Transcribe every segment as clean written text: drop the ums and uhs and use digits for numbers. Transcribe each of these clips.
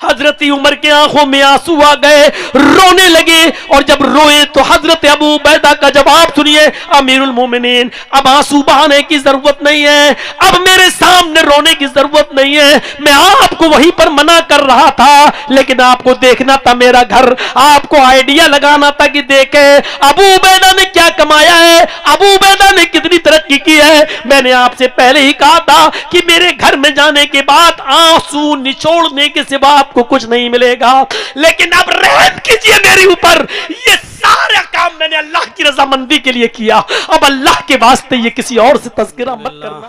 حضرت عمر کے آنکھوں میں آنسو آ گئے، رونے لگے، اور جب روئے تو حضرت ابو عبیدہ کا جواب سنیے، امیر المومنین اب آنسو بہانے کی ضرورت نہیں ہے، اب میرے سامنے رونے کی ضرورت نہیں ہے، میں آپ کو وہیں پر منع کر رہا تھا، لیکن آپ کو دیکھنا تھا میرا گھر، آپ کو آئیڈیا لگانا تھا کہ دیکھیں ابو عبیدہ نے کیا کمایا ہے، ابو عبیدہ نے کتنی ترقی کی ہے۔ میں نے آپ سے پہلے ہی کہا تھا کہ میرے گھر میں جانے کے بعد آنسو نچوڑنے کے سوا آپ کو کچھ نہیں ملے گا، لیکن اب رحم کیجئے میرے اوپر، یہ سارا کام میں نے اللہ کی رضامندی کے لیے کیا، اب اللہ کے واسطے یہ کسی اور سے تذکرہ مت کرنا۔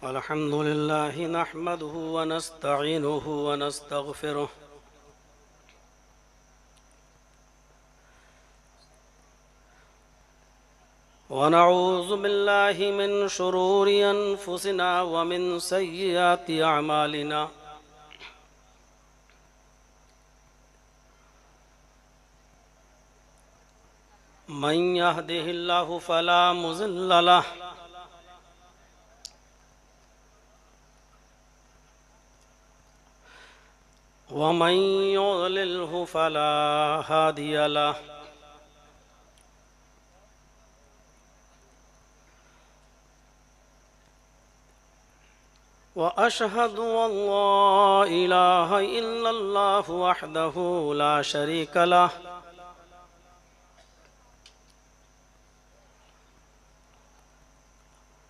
الحمد لله نحمده ونستعينه ونستغفره ونعوذ بالله من شرور أنفسنا ومن سيئات أعمالنا من يهده الله فلا مضل له ومن يضلله فلا هادي له وأشهد أن لا إله إلا الله وحده لا شريك له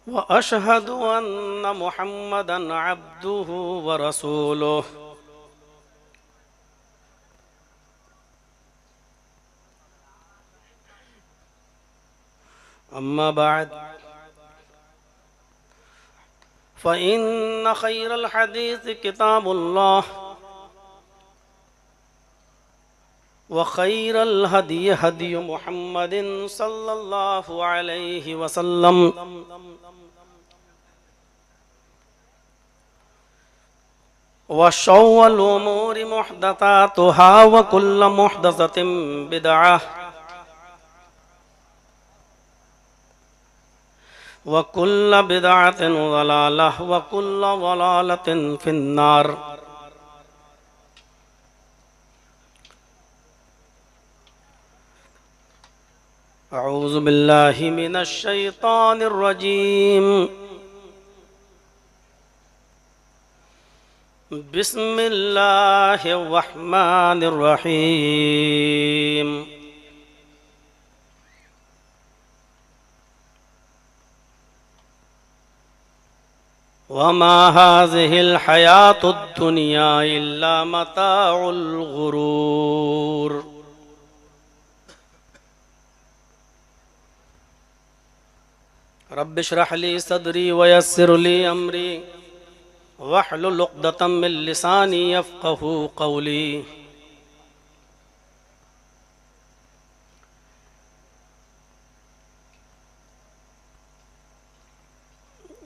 وأشهد أن محمدا عبده ورسوله أما بعد فإن خير الحديث كتاب الله وخير الهدي هدي محمد صلى الله عليه وسلم وشر الأمور محدثاتها وكل محدثة بدعة وكل بدعة ضلالة وكل ضلالة في النار۔ أعوذ بالله من الشيطان الرجيم، بسم الله الرحمن الرحيم۔ وما هذه الحياة الدنيا إلا متاع الغرور۔ رب اشرح لي صدري ويسر لي أمري واحلل عقدة من لساني يفقهوا قولي۔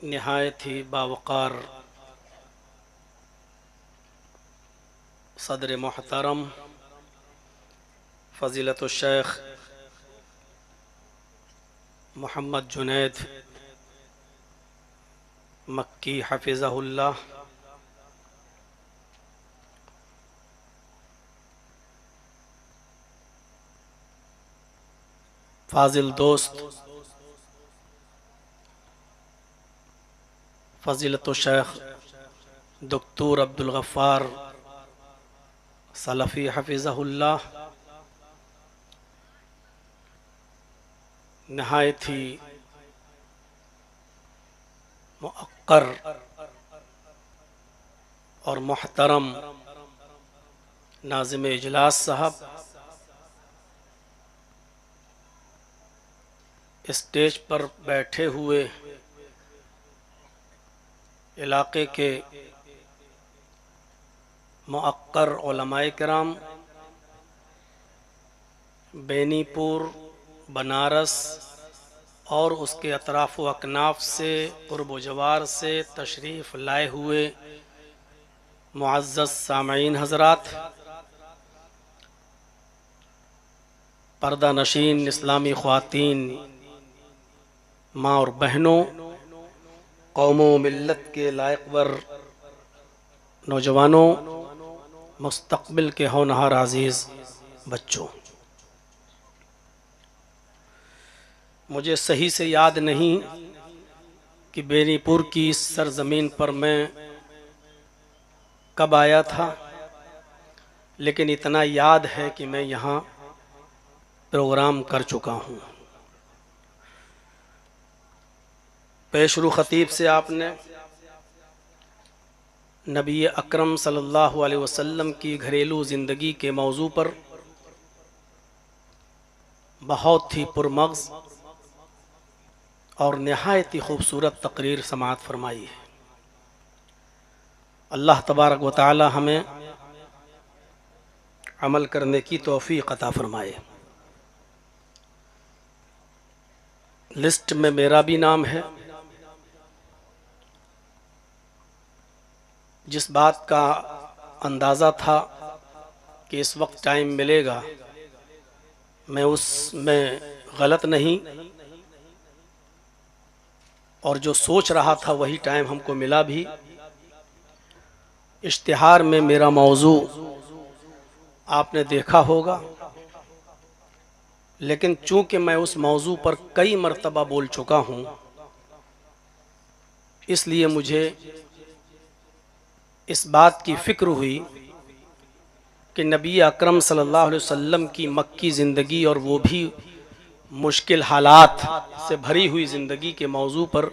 نہایت ہی باوقار صدر محترم فضیلت الشیخ محمد جنید مکی حفظہ اللہ، فاضل دوست فضیلت الشیخ دکتور عبدالغفار سلفی حفظہ اللہ، نہایت ہی موقر اور محترم ناظم اجلاس صاحب، اسٹیج پر بیٹھے ہوئے علاقے کے موقر علماء کرام، بینی پور، بنارس اور اس کے اطراف و اکناف سے قرب و جوار سے تشریف لائے ہوئے معزز سامعین حضرات، پردہ نشین اسلامی خواتین، ماں اور بہنوں، قوم و ملت کے لائق ور نوجوانوں، مستقبل کے ہونہار عزیز بچوں، مجھے صحیح سے یاد نہیں کہ بینی پور کی اس سرزمین پر میں کب آیا تھا، لیکن اتنا یاد ہے کہ میں یہاں پروگرام کر چکا ہوں۔ پیشرو خطیب سے آپ نے نبی اکرم صلی اللہ علیہ وسلم کی گھریلو زندگی کے موضوع پر بہت ہی پرمغز اور نہایت ہی خوبصورت تقریر سماعت فرمائی ہے۔ اللہ تبارک و تعالی ہمیں عمل کرنے کی توفیق عطا فرمائے۔ لسٹ میں میرا بھی نام ہے۔ جس بات کا اندازہ تھا کہ اس وقت ٹائم ملے گا، میں اس میں غلط نہیں، اور جو سوچ رہا تھا وہی ٹائم ہم کو ملا بھی۔ اشتہار میں میرا موضوع آپ نے دیکھا ہوگا، لیکن چونکہ میں اس موضوع پر کئی مرتبہ بول چکا ہوں، اس لیے مجھے اس بات کی فکر ہوئی کہ نبی اکرم صلی اللہ علیہ وسلم کی مکی زندگی، اور وہ بھی مشکل حالات سے بھری ہوئی زندگی کے موضوع پر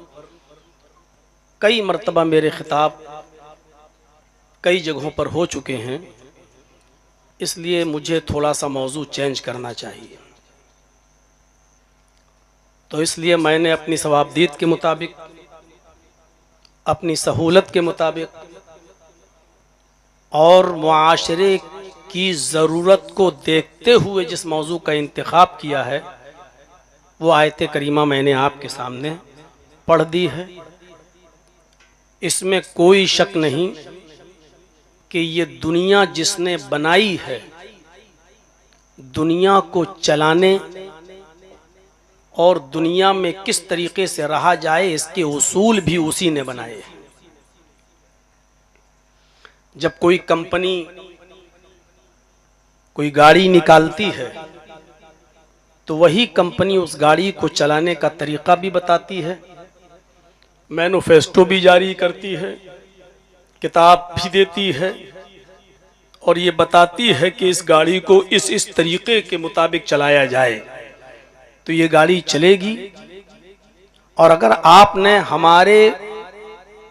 کئی مرتبہ میرے خطاب کئی جگہوں پر ہو چکے ہیں، اس لیے مجھے تھوڑا سا موضوع چینج کرنا چاہیے۔ تو اس لیے میں نے اپنی ثوابدید کے مطابق، اپنی سہولت کے مطابق اور معاشرے کی ضرورت کو دیکھتے ہوئے جس موضوع کا انتخاب کیا ہے، وہ آیت کریمہ میں نے آپ کے سامنے پڑھ دی ہے۔ اس میں کوئی شک نہیں کہ یہ دنیا جس نے بنائی ہے، دنیا کو چلانے اور دنیا میں کس طریقے سے رہا جائے، اس کے اصول بھی اسی نے بنائے ہیں۔ جب کوئی کمپنی کوئی گاڑی نکالتی ہے تو وہی کمپنی اس گاڑی کو چلانے کا طریقہ بھی بتاتی ہے، مینوفیسٹو بھی جاری کرتی ہے، کتاب بھی دیتی ہے، اور یہ بتاتی ہے کہ اس گاڑی کو اس طریقے کے مطابق چلایا جائے تو یہ گاڑی چلے گی۔ اور اگر آپ نے ہمارے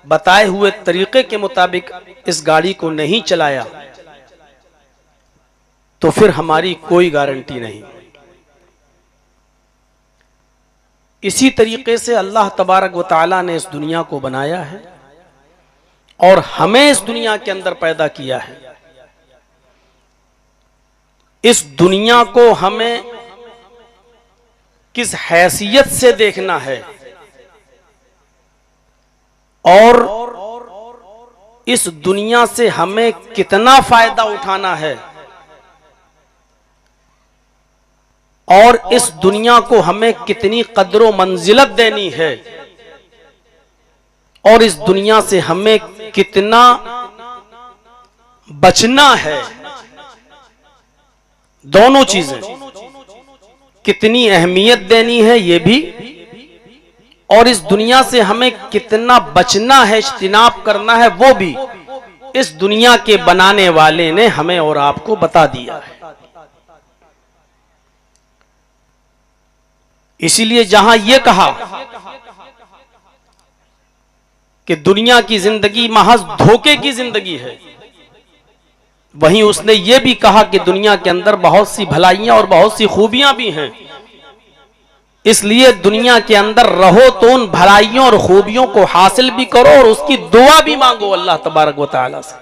بتائے ہوئے طریقے کے مطابق اس گاڑی کو نہیں چلایا تو پھر ہماری کوئی گارنٹی نہیں۔ اسی طریقے سے اللہ تبارک و تعالیٰ نے اس دنیا کو بنایا ہے اور ہمیں اس دنیا کے اندر پیدا کیا ہے۔ اس دنیا کو ہمیں کس حیثیت سے دیکھنا ہے اور اس دنیا سے ہمیں کتنا فائدہ اٹھانا ہے، اور اس دنیا کو ہمیں کتنی قدر و منزلت دینی ہے، اور اس دنیا سے ہمیں کتنا بچنا ہے، دونوں چیزیں کتنی اہمیت دینی ہے یہ بھی، اور اس دنیا سے ہمیں کتنا بچنا ہے، اجتناب کرنا ہے وہ بھی، اس دنیا کے بنانے والے نے ہمیں اور آپ کو بتا دیا ہے۔ اسی لیے جہاں یہ کہا کہ دنیا کی زندگی محض دھوکے کی زندگی ہے، وہیں اس نے یہ بھی کہا کہ دنیا کے اندر بہت سی بھلائیاں اور بہت سی خوبیاں بھی ہیں، اس لیے دنیا کے اندر رہو تو ان بھلائیوں اور خوبیوں کو حاصل بھی کرو اور اس کی دعا بھی مانگو اللہ تبارک و تعالیٰ سے۔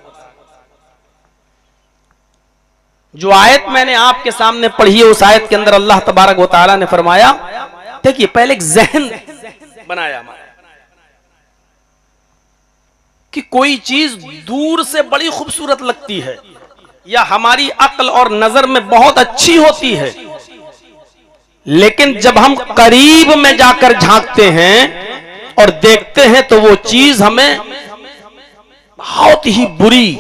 جو آیت میں نے آپ کے سامنے پڑھی ہے، اس آیت کے اندر اللہ تبارک و تعالیٰ نے فرمایا، دیکھیے پہلے ایک ذہن بنایا ہمارا کہ کوئی چیز دور سے بڑی خوبصورت لگتی ہے، ہے، یا ہماری عقل اور نظر میں بہت اچھی ہوتی لیکن جب ہم قریب میں جا کر جھانکتے ہیں اور دیکھتے ہیں تو وہ چیز ہمیں بہت ہی بری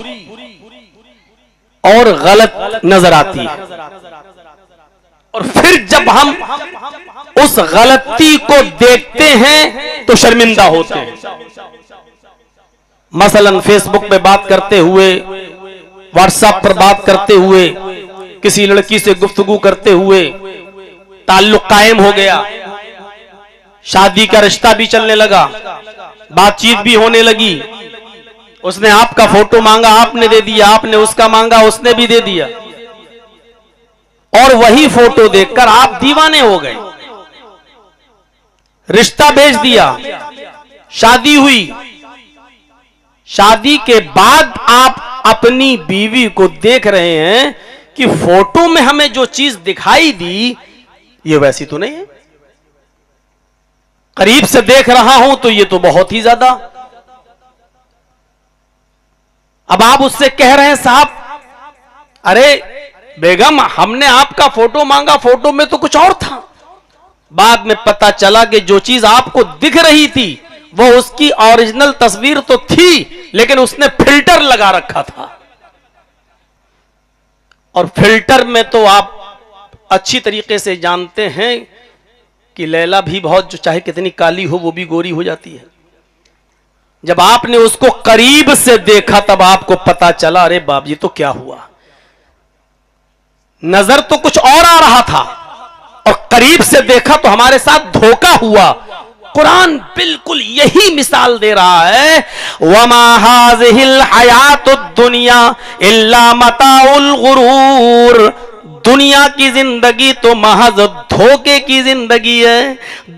اور غلط نظر آتی ہے، اور پھر جب ہم اس غلطی کو دیکھتے ہیں تو شرمندہ ہوتے ہیں۔ مثلا فیس بک پہ بات کرتے ہوئے، واٹس ایپ پر بات کرتے ہوئے، کسی لڑکی سے گفتگو کرتے ہوئے تعلق قائم ہو گیا، شادی کا رشتہ بھی چلنے لگا، بات چیت بھی ہونے لگی، اس نے آپ کا فوٹو مانگا، آپ نے دے دیا، آپ نے اس کا مانگا، اس نے بھی دے دیا، اور وہی فوٹو دیکھ کر آپ دیوانے ہو گئے، رشتہ بھیج دیا، شادی ہوئی۔ شادی کے بعد آپ اپنی بیوی کو دیکھ رہے ہیں کہ فوٹو میں ہمیں جو چیز دکھائی دی یہ ویسی تو نہیں ہے، قریب سے دیکھ رہا ہوں تو یہ تو بہت ہی زیادہ۔ اب آپ اس سے کہہ رہے ہیں صاحب ارے بیگم ہم نے آپ کا فوٹو مانگا، فوٹو میں تو کچھ اور تھا، بعد میں پتا چلا کہ جو چیز آپ کو دکھ رہی تھی وہ اس کی اوریجنل تصویر تو تھی لیکن اس نے فلٹر لگا رکھا تھا، اور فلٹر میں تو آپ اچھی طریقے سے جانتے ہیں کہ لیلا بھی بہت جو چاہے کتنی کالی ہو وہ بھی گوری ہو جاتی ہے۔ جب آپ نے اس کو قریب سے دیکھا تب آپ کو پتا چلا ارے باپ یہ تو کیا ہوا، نظر تو کچھ اور آ رہا تھا اور قریب سے دیکھا تو ہمارے ساتھ دھوکا ہوا۔ قرآن بالکل یہی مثال دے رہا ہے، وَمَا هَٰذِهِ الْحَيَاةُ الدُّنْيَا إِلَّا مَتَاعُ الْغُرُورِ، دنیا کی زندگی تو محض دھوکے کی زندگی ہے۔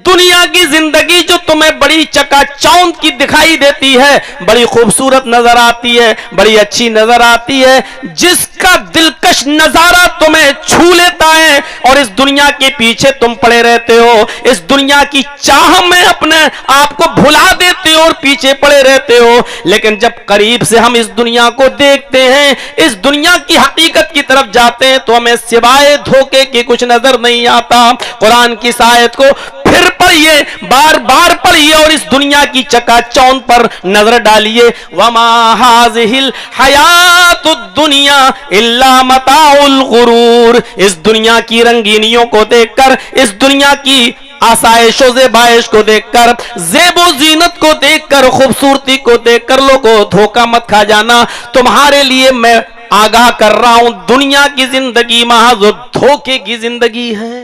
دنیا کی زندگی جو تمہیں بڑی چکا چوند کی دکھائی دیتی ہے، بڑی خوبصورت نظر آتی ہے، بڑی اچھی نظر آتی ہے، جس کا دلکش نظارہ تمہیں چھو لیتا ہے اور اس دنیا کے پیچھے تم پڑے رہتے ہو، اس دنیا کی چاہ میں اپنے آپ کو بھلا دیتے ہو اور پیچھے پڑے رہتے ہو، لیکن جب قریب سے ہم اس دنیا کو دیکھتے ہیں، اس دنیا کی حقیقت کی طرف جاتے ہیں تو ہمیں سوائے دھوکے کے کچھ نظر نہیں آتا۔ قرآن کی اس آیت کو پھر پڑھیے، بار بار پڑھیے اور اس دنیا کی چکا چوند پر نظر ڈالیے۔ وَمَا هَٰذِهِ الْحَيَاةُ الدُّنْيَا إِلَّا مَتَاعُ الْغُرُورِ، اس دنیا کی رنگینیوں کو دیکھ کر، اس دنیا کی آسائش و زیبائش کو دیکھ کر، زیب و زینت کو دیکھ کر، خوبصورتی کو دیکھ کر لوگوں دھوکہ مت کھا جانا۔ تمہارے لیے میں آگاہ کر رہا ہوں، دنیا کی زندگی محض دھوکے کی زندگی ہے۔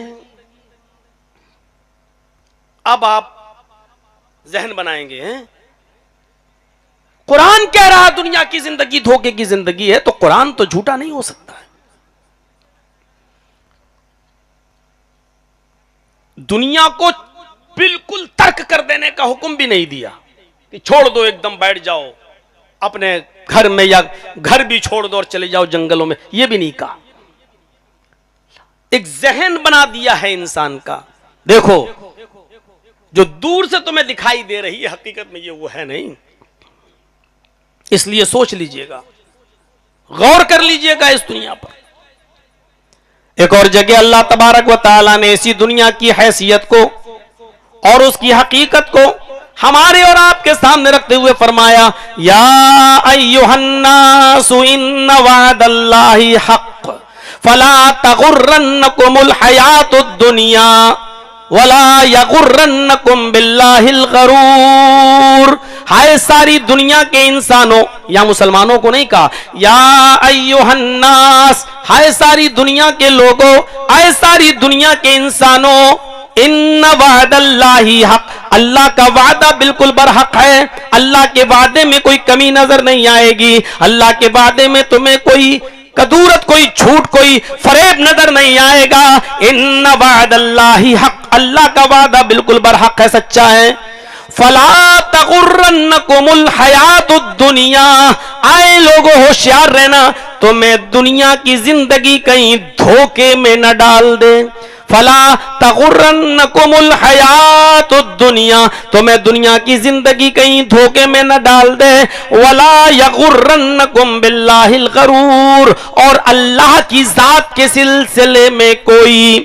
اب آپ ذہن بنائیں گے قرآن کہہ رہا دنیا کی زندگی دھوکے کی زندگی ہے تو قرآن تو جھوٹا نہیں ہو سکتا ہے۔ دنیا کو بالکل ترک کر دینے کا حکم بھی نہیں دیا کہ چھوڑ دو ایک دم بیٹھ جاؤ اپنے گھر میں، یا گھر بھی چھوڑ دو اور چلے جاؤ جنگلوں میں، یہ بھی نہیں کہا۔ ایک ذہن بنا دیا ہے انسان کا، دیکھو جو دور سے تمہیں دکھائی دے رہی ہے حقیقت میں یہ وہ ہے نہیں، اس لیے سوچ لیجئے گا، غور کر لیجئے گا اس دنیا پر۔ ایک اور جگہ اللہ تبارک و تعالیٰ نے اسی دنیا کی حیثیت کو اور اس کی حقیقت کو ہمارے اور آپ کے سامنے رکھتے ہوئے فرمایا، یا ایھا الناس ان وعد اللہ حق فلا تغرنکم الحیاۃ الدنیا ولا یغرنکم باللہ الغرور۔ ہائے ساری دنیا کے انسانوں، یا مسلمانوں کو نہیں کہا، یا ایھا الناس، ہائے ساری دنیا کے لوگوں، ہائے ساری دنیا کے انسانوں، ان وعد اللہ حق، اللہ کا وعدہ بالکل برحق ہے، اللہ کے وعدے میں کوئی کمی نظر نہیں آئے گی، اللہ کے وعدے میں تمہیں کوئی کدورت، کوئی جھوٹ، کوئی فریب نظر نہیں آئے گا۔ ان وعد اللہ حق، اللہ کا وعدہ بالکل برحق ہے، سچا ہے۔ فلا تغرنکم الحیات الدنیا، آئے لوگوں ہوشیار رہنا، تمہیں دنیا کی زندگی کہیں دھوکے میں نہ ڈال دے۔ فلا تغرنکم الحیات الدنیا، تمہیں دنیا کی زندگی کہیں دھوکے میں نہ ڈال دے۔ ولا یغرنکم باللہ الغرور، اور اللہ کی ذات کے سلسلے میں کوئی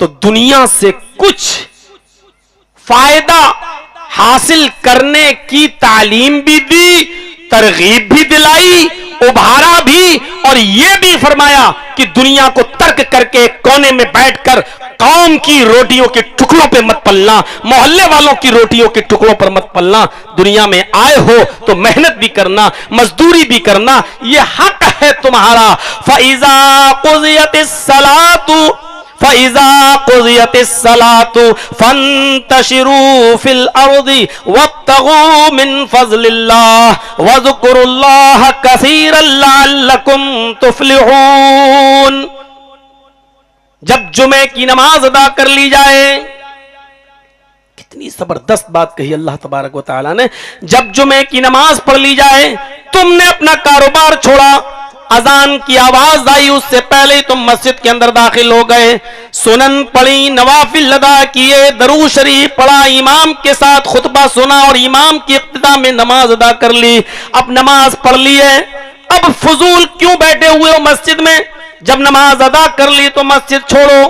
تو دنیا سے کچھ فائدہ حاصل کرنے کی تعلیم بھی دی، ترغیب بھی دلائی، ابھارا بھی، اور یہ بھی فرمایا کہ دنیا کو ترک کر کے کونے میں بیٹھ کر قوم کی روٹیوں کے ٹکڑوں پہ مت پلنا، محلے والوں کی روٹیوں کے ٹکڑوں پر مت پلنا، دنیا میں آئے ہو تو محنت بھی کرنا، مزدوری بھی کرنا، یہ حق ہے تمہارا۔ فَإِذَا قُضِيَتِ الصَّلَاةُ فَإِذَا قُضِيَتِ الصَّلَاةُ فَانتَشِرُوا فِي الْأَرْضِ وَابْتَغُوا مِنْ فَضْلِ اللَّهِ وَاذْكُرُوا اللَّهَ كَثِيرًا لَعَلَّكُمْ تُفْلِحُونَ۔ جب جمعے کی نماز ادا کر لی جائے، کتنی زبردست بات کہی اللہ تبارک و تعالیٰ نے، جب جمعے کی نماز پڑھ لی جائے، تم نے اپنا کاروبار چھوڑا، اذان کی آواز آئی اس سے پہلے تم مسجد کے اندر داخل ہو گئے، سنن پڑھی، نوافل ادا کیے، درود شریف پڑھا، امام کے ساتھ خطبہ سنا اور امام کی اقتداء میں نماز ادا کر لی، اب نماز پڑھ لی ہے، اب فضول کیوں بیٹھے ہوئے ہو مسجد میں؟ جب نماز ادا کر لی تو مسجد چھوڑو،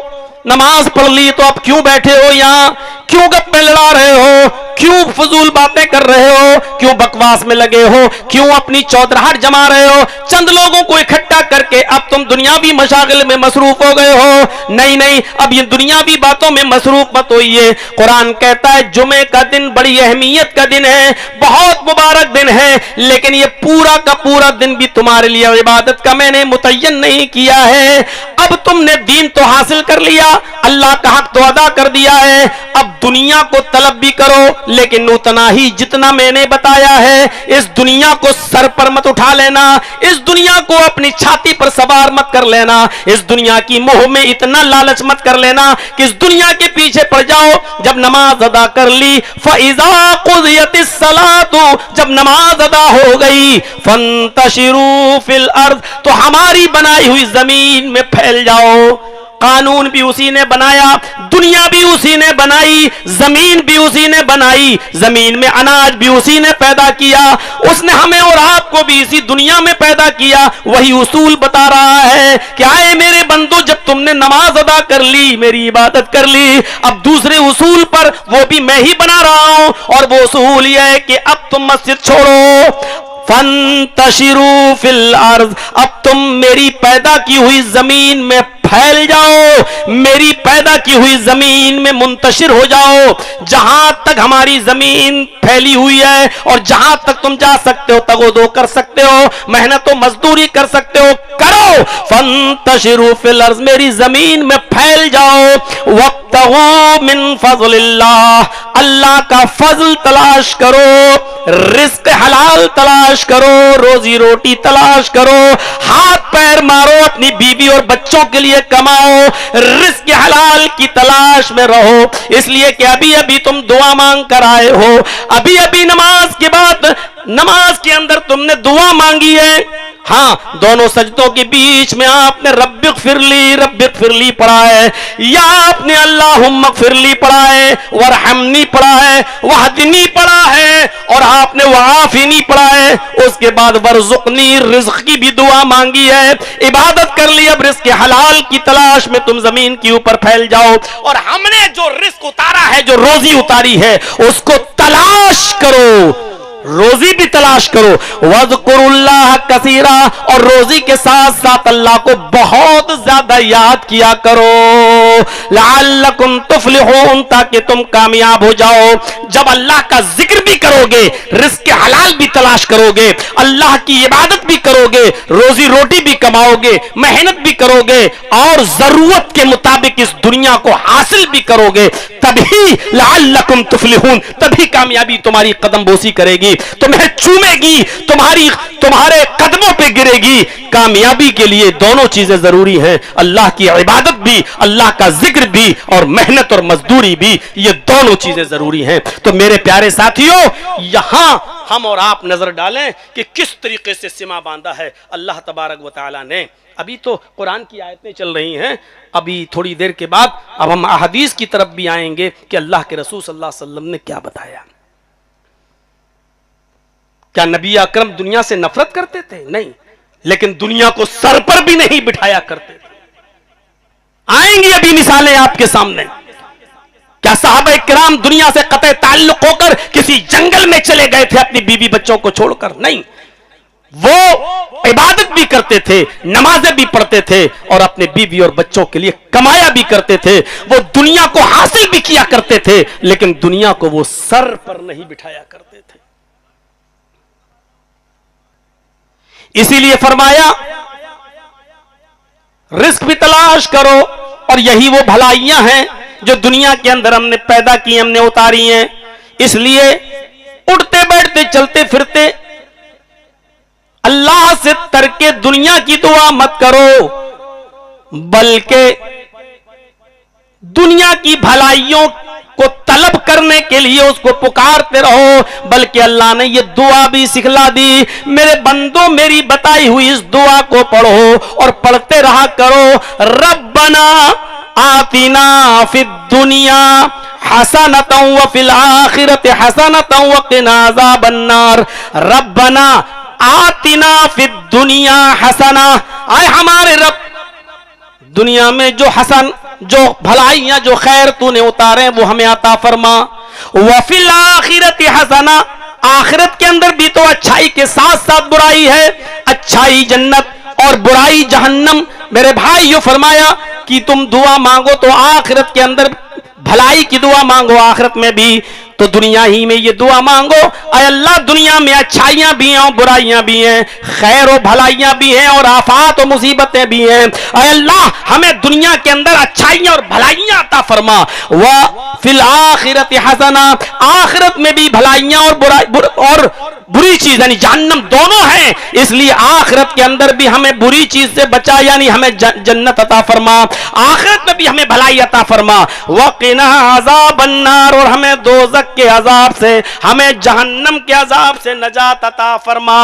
نماز پڑھ لی تو اب کیوں بیٹھے ہو یہاں؟ کیوں گپے لڑا رہے ہو؟ کیوں فضول باتیں کر رہے ہو؟ کیوں بکواس میں لگے ہو؟ کیوں اپنی چودراہٹ جما رہے ہو؟ چند لوگوں کو اکٹھا کر کے اب تم دنیاوی مشاغل میں مصروف ہو گئے ہو؟ نہیں نہیں، اب یہ دنیاوی باتوں میں مصروف مت ہوئیے۔ قرآن کہتا ہے جمعے کا دن بڑی اہمیت کا دن ہے، بہت مبارک دن ہے، لیکن یہ پورا کا پورا دن بھی تمہارے لیے عبادت کا میں نے متعین نہیں کیا ہے۔ اب تم نے دین تو حاصل کر لیا، اللہ کا حق تو ادا کر دیا ہے، اب دنیا کو طلب بھی کرو، لیکن اتنا ہی جتنا میں نے بتایا ہے۔ اس دنیا کو سر پر مت اٹھا لینا، اس دنیا کو اپنی چھاتی پر سوار مت کر لینا، اس دنیا کی موہ میں اتنا لالچ مت کر لینا کہ اس دنیا کے پیچھے پڑ جاؤ۔ جب نماز ادا کر لی، فَإِذَا قُضِيَتِ الصَّلَاةُ، جب نماز ادا ہو گئی، فَانتَشِرُوا فِي الْأَرْضِ، تو ہماری بنائی ہوئی زمین میں پھیل جاؤ۔ قانون بھی اسی نے بنایا، دنیا بھی اسی نے بنائی، زمین بھی اسی نے بنائی، زمین میں اناج بھی اسی نے پیدا کیا، اس نے ہمیں اور آپ کو بھی اسی دنیا میں پیدا کیا۔ وہی اصول بتا رہا ہے کہ آئے میرے بندو، جب تم نے نماز ادا کر لی، میری عبادت کر لی، اب دوسرے اصول پر وہ بھی میں ہی بنا رہا ہوں، اور وہ اصول یہ ہے کہ اب تم مسجد چھوڑو۔ فَانتَشِرُوا فِي الْأَرْضِ، اب تم میری پیدا کی ہوئی زمین میں پھیل جاؤ، میری پیدا کی ہوئی زمین میں منتشر ہو جاؤ۔ جہاں تک ہماری زمین پھیلی ہوئی ہے اور جہاں تک تم جا سکتے ہو، تگ و دو کر سکتے ہو، محنت و مزدوری کر سکتے ہو، کرو۔ فَانتَشِرُوا فِي الْأَرْضِ، میری زمین میں پھیل جاؤ۔ وَابْتَغُوا مِن فَضْلِ اللَّهِ، اللہ کا فضل تلاش کرو، رزق حلال تلاش کرو، روزی روٹی تلاش کرو، ہاتھ پیر مارو، اپنی بیوی اور بچوں کے لیے کماؤ، رزق حلال کی تلاش میں رہو، اس لیے کہ ابھی ابھی تم دعا مانگ کر آئے ہو، ابھی ابھی نماز کے بعد، نماز کے اندر تم نے دعا مانگی ہے، ہاں دونوں سجدوں کے بیچ میں آپ نے رب اغفر لی پڑھا ہے، یا آپ نے اللہم اغفر لی پڑھا ہے، ورحمنی پڑھا ہے، وحدنی پڑھا ہے، اور آپ نے وعافنی پڑھا ہے، اس کے بعد ورزقنی، رزق کی بھی دعا مانگی ہے، عبادت کر لی۔ اب رزق حلال کی تلاش میں تم زمین کے اوپر پھیل جاؤ، اور ہم نے جو رزق اتارا ہے، جو روزی اتاری ہے، اس کو تلاش کرو، روزی بھی تلاش کرو۔ وَاذْكُرُوا اللَّهَ كَثِيرًا، اور روزی کے ساتھ ساتھ اللہ کو بہت زیادہ یاد کیا کرو، لَعَلَّكُمْ تُفْلِحُونَ، تاکہ تم کامیاب ہو جاؤ۔ جب اللہ کا ذکر بھی کرو گے، رزق حلال بھی تلاش کرو گے، اللہ کی عبادت بھی کرو گے، روزی روٹی بھی کماؤ گے، محنت بھی کرو گے، اور ضرورت کے مطابق اس دنیا کو حاصل بھی کرو گے، تبھی لعلکم تفلحون، تبھی کامیابی تمہاری قدم بوسی کرے گی، تمہیں چومے گی، تمہارے قدموں پہ گرے گی۔ کامیابی کے لیے دونوں چیزیں ضروری ہیں، اللہ کی عبادت بھی، اللہ کا ذکر بھی، اور محنت اور مزدوری بھی، یہ دونوں چیزیں ضروری ہیں۔ تو میرے پیارے ساتھیوں، یہاں ہم اور آپ نظر ڈالیں کہ کس طریقے سے سما باندھا ہے اللہ تبارک و تعالی نے۔ ابھی تو قرآن کی آیتیں چل رہی ہیں، ابھی تھوڑی دیر کے بعد اب ہم احادیث کی طرف بھی آئیں گے کہ اللہ کے رسول صلی اللہ علیہ وسلم نے کیا بتایا۔ کیا نبی اکرم دنیا سے نفرت کرتے تھے؟ نہیں، لیکن دنیا کو سر پر بھی نہیں بٹھایا کرتے تھے۔ آئیں گی ابھی مثالیں آپ کے سامنے. کیا صحابہ کرام دنیا سے قطع تعلق ہو کر کسی جنگل میں چلے گئے تھے اپنی بیوی بچوں کو چھوڑ کر؟ نہیں، وہ عبادت بھی کرتے تھے، نمازیں بھی پڑھتے تھے اور اپنے بیوی اور بچوں کے لیے کمایا بھی کرتے تھے. وہ دنیا کو حاصل بھی کیا کرتے تھے لیکن دنیا کو وہ سر پر نہیں بٹھایا کرتے تھے. اسی لیے فرمایا رزق بھی تلاش کرو، اور یہی وہ بھلائیاں ہیں جو دنیا کے اندر ہم نے پیدا کی، ہم نے اتاری ہیں. اس لیے اٹھتے بیٹھتے چلتے پھرتے اللہ سے ترک دنیا کی دعا مت کرو، بلکہ دنیا کی بھلائیوں کو طلب کرنے کے لیے اس کو پکارتے رہو. بلکہ اللہ نے یہ دعا بھی سکھلا دی، میرے بندوں میری بتائی ہوئی اس دعا کو پڑھو اور پڑھتے رہا کرو. ربنا آتنا فی الدنیا حسنۃ وفی الآخرۃ حسنۃ وقنا عذاب النار. ربنا آتنا فی الدنیا حسنہ، اے ہمارے رب دنیا میں جو حسن، جو بھلائیاں، جو خیر تو نے اتارے وہ ہمیں عطا فرما. وفی الآخرۃ حسنہ، آخرت کے اندر بھی تو اچھائی کے ساتھ ساتھ برائی ہے، اچھائی جنت اور برائی جہنم. میرے بھائیو فرمایا کہ تم دعا مانگو تو آخرت کے اندر بھلائی کی دعا مانگو، آخرت میں بھی تو دنیا ہی میں یہ دعا مانگو، اے اللہ دنیا میں اچھائیاں بھی ہیں اور برائیاں بھی ہیں، خیر و بھلائیاں بھی ہیں اور آفات و مصیبتیں بھی ہیں. اے اللہ ہمیں دنیا کے اندر اچھائیاں اور بھلائیاں عطا فرما. وفی الآخرۃ حسنہ، آخرت میں بھی بھلائیاں اور بری چیز یعنی جہنم دونوں ہیں، اس لیے آخرت کے اندر بھی ہمیں بری چیز سے بچا، یعنی ہمیں جنت عطا فرما، آخرت میں بھی ہمیں بھلائی عطا فرما. وقنا عذاب النار، اور ہمیں دوزخ کے عذاب سے، ہمیں جہنم کے عذاب سے نجات عطا فرما.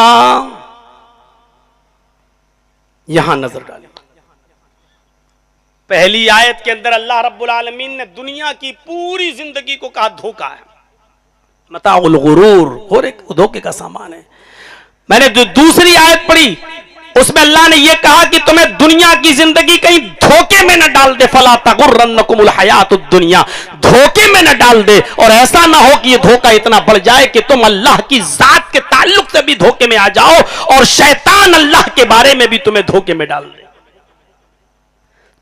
یہاں نظر ڈالیں، پہلی آیت کے اندر اللہ رب العالمین نے دنیا کی پوری زندگی کو کہا دھوکہ ہے، متاع الغرور، اور ایک دھوکے کا سامان ہے. میں نے جو دوسری آیت پڑھی اس میں اللہ نے یہ کہا کہ تمہیں دنیا کی زندگی کہیں دھوکے میں نہ ڈال دے، فلا تغرنکم الحیات الدنیا، دھوکے میں نہ ڈال دے، اور ایسا نہ ہو کہ یہ دھوکہ اتنا بڑھ جائے کہ تم اللہ کی ذات کے تعلق سے بھی دھوکے میں آ جاؤ اور شیطان اللہ کے بارے میں بھی تمہیں دھوکے میں ڈال دے.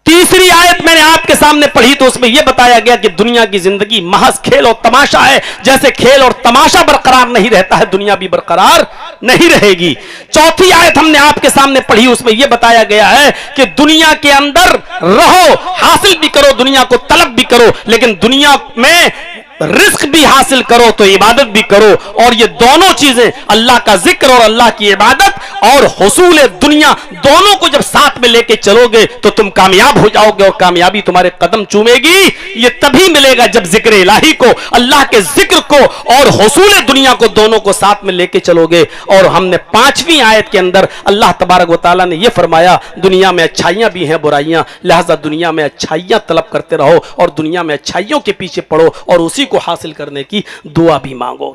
تیسری آیت میں نے آپ کے سامنے پڑھی تو اس میں یہ بتایا گیا کہ دنیا کی زندگی محض کھیل اور تماشا ہے، جیسے کھیل اور تماشا برقرار نہیں رہتا ہے دنیا بھی برقرار نہیں رہے گی. چوتھی آیت ہم نے آپ کے سامنے پڑھی، اس میں یہ بتایا گیا ہے کہ دنیا کے اندر رہو، حاصل بھی کرو، دنیا کو طلب بھی کرو، لیکن دنیا میں رزق بھی حاصل کرو تو عبادت بھی کرو، اور یہ دونوں چیزیں اللہ کا ذکر اور اللہ کی عبادت اور حصول دنیا دونوں کو جب ساتھ میں لے کے چلو گے تو تم کامیاب ہو جاؤ گے، اور کامیابی تمہارے قدم چومے گی. یہ تبھی ملے گا جب ذکر الہی کو، اللہ کے ذکر کو اور حصول دنیا کو دونوں کو ساتھ میں لے کے چلو گے. اور ہم نے پانچویں آیت کے اندر اللہ تبارک و تعالیٰ نے یہ فرمایا دنیا میں اچھائیاں بھی ہیں برائیاں، لہذا دنیا میں اچھائیاں طلب کرتے رہو اور دنیا میں اچھائیوں کے پیچھے پڑو اور اسی کو حاصل کرنے کی دعا بھی مانگو.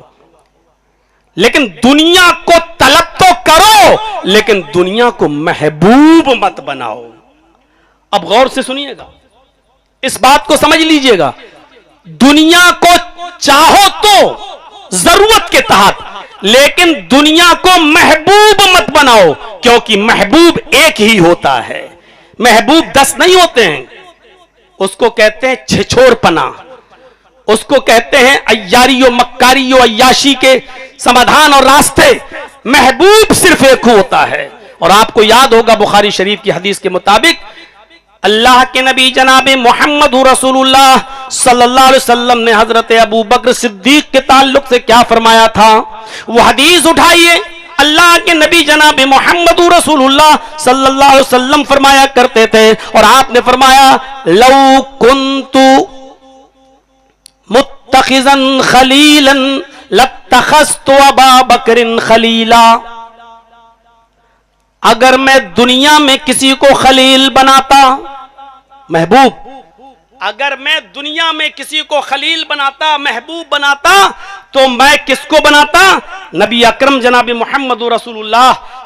لیکن دنیا کو طلب تو کرو لیکن دنیا کو محبوب مت بناؤ. اب غور سے سنیے گا، اس بات کو سمجھ لیجئے گا، دنیا کو چاہو تو ضرورت کے تحت، لیکن دنیا کو محبوب مت بناؤ، کیونکہ محبوب ایک ہی ہوتا ہے، محبوب 10 نہیں ہوتے ہیں. اس کو کہتے ہیں چھچھوڑ پنا، اس کو کہتے ہیں عیاری و مکاری و عیاشی کے سمادھان اور راستے. محبوب صرف ایک ہوتا ہے. اور آپ کو یاد ہوگا بخاری شریف کی حدیث کے مطابق اللہ کے نبی جناب محمد رسول اللہ صلی اللہ علیہ وسلم نے حضرت ابو بکر صدیق کے تعلق سے کیا فرمایا تھا. وہ حدیث اٹھائیے، اللہ کے نبی جناب محمد رسول اللہ صلی اللہ علیہ وسلم فرمایا کرتے تھے، اور آپ نے فرمایا لو کنت متخذا خلیلا لاتخذت ابا بکر خلیلا. اگر میں دنیا میں کسی کو خلیل بناتا، محبوب، اگر میں دنیا میں کسی کو خلیل بناتا، محبوب بناتا، تو میں کس کو بناتا؟ نبی اکرم جناب محمد رسول اللہ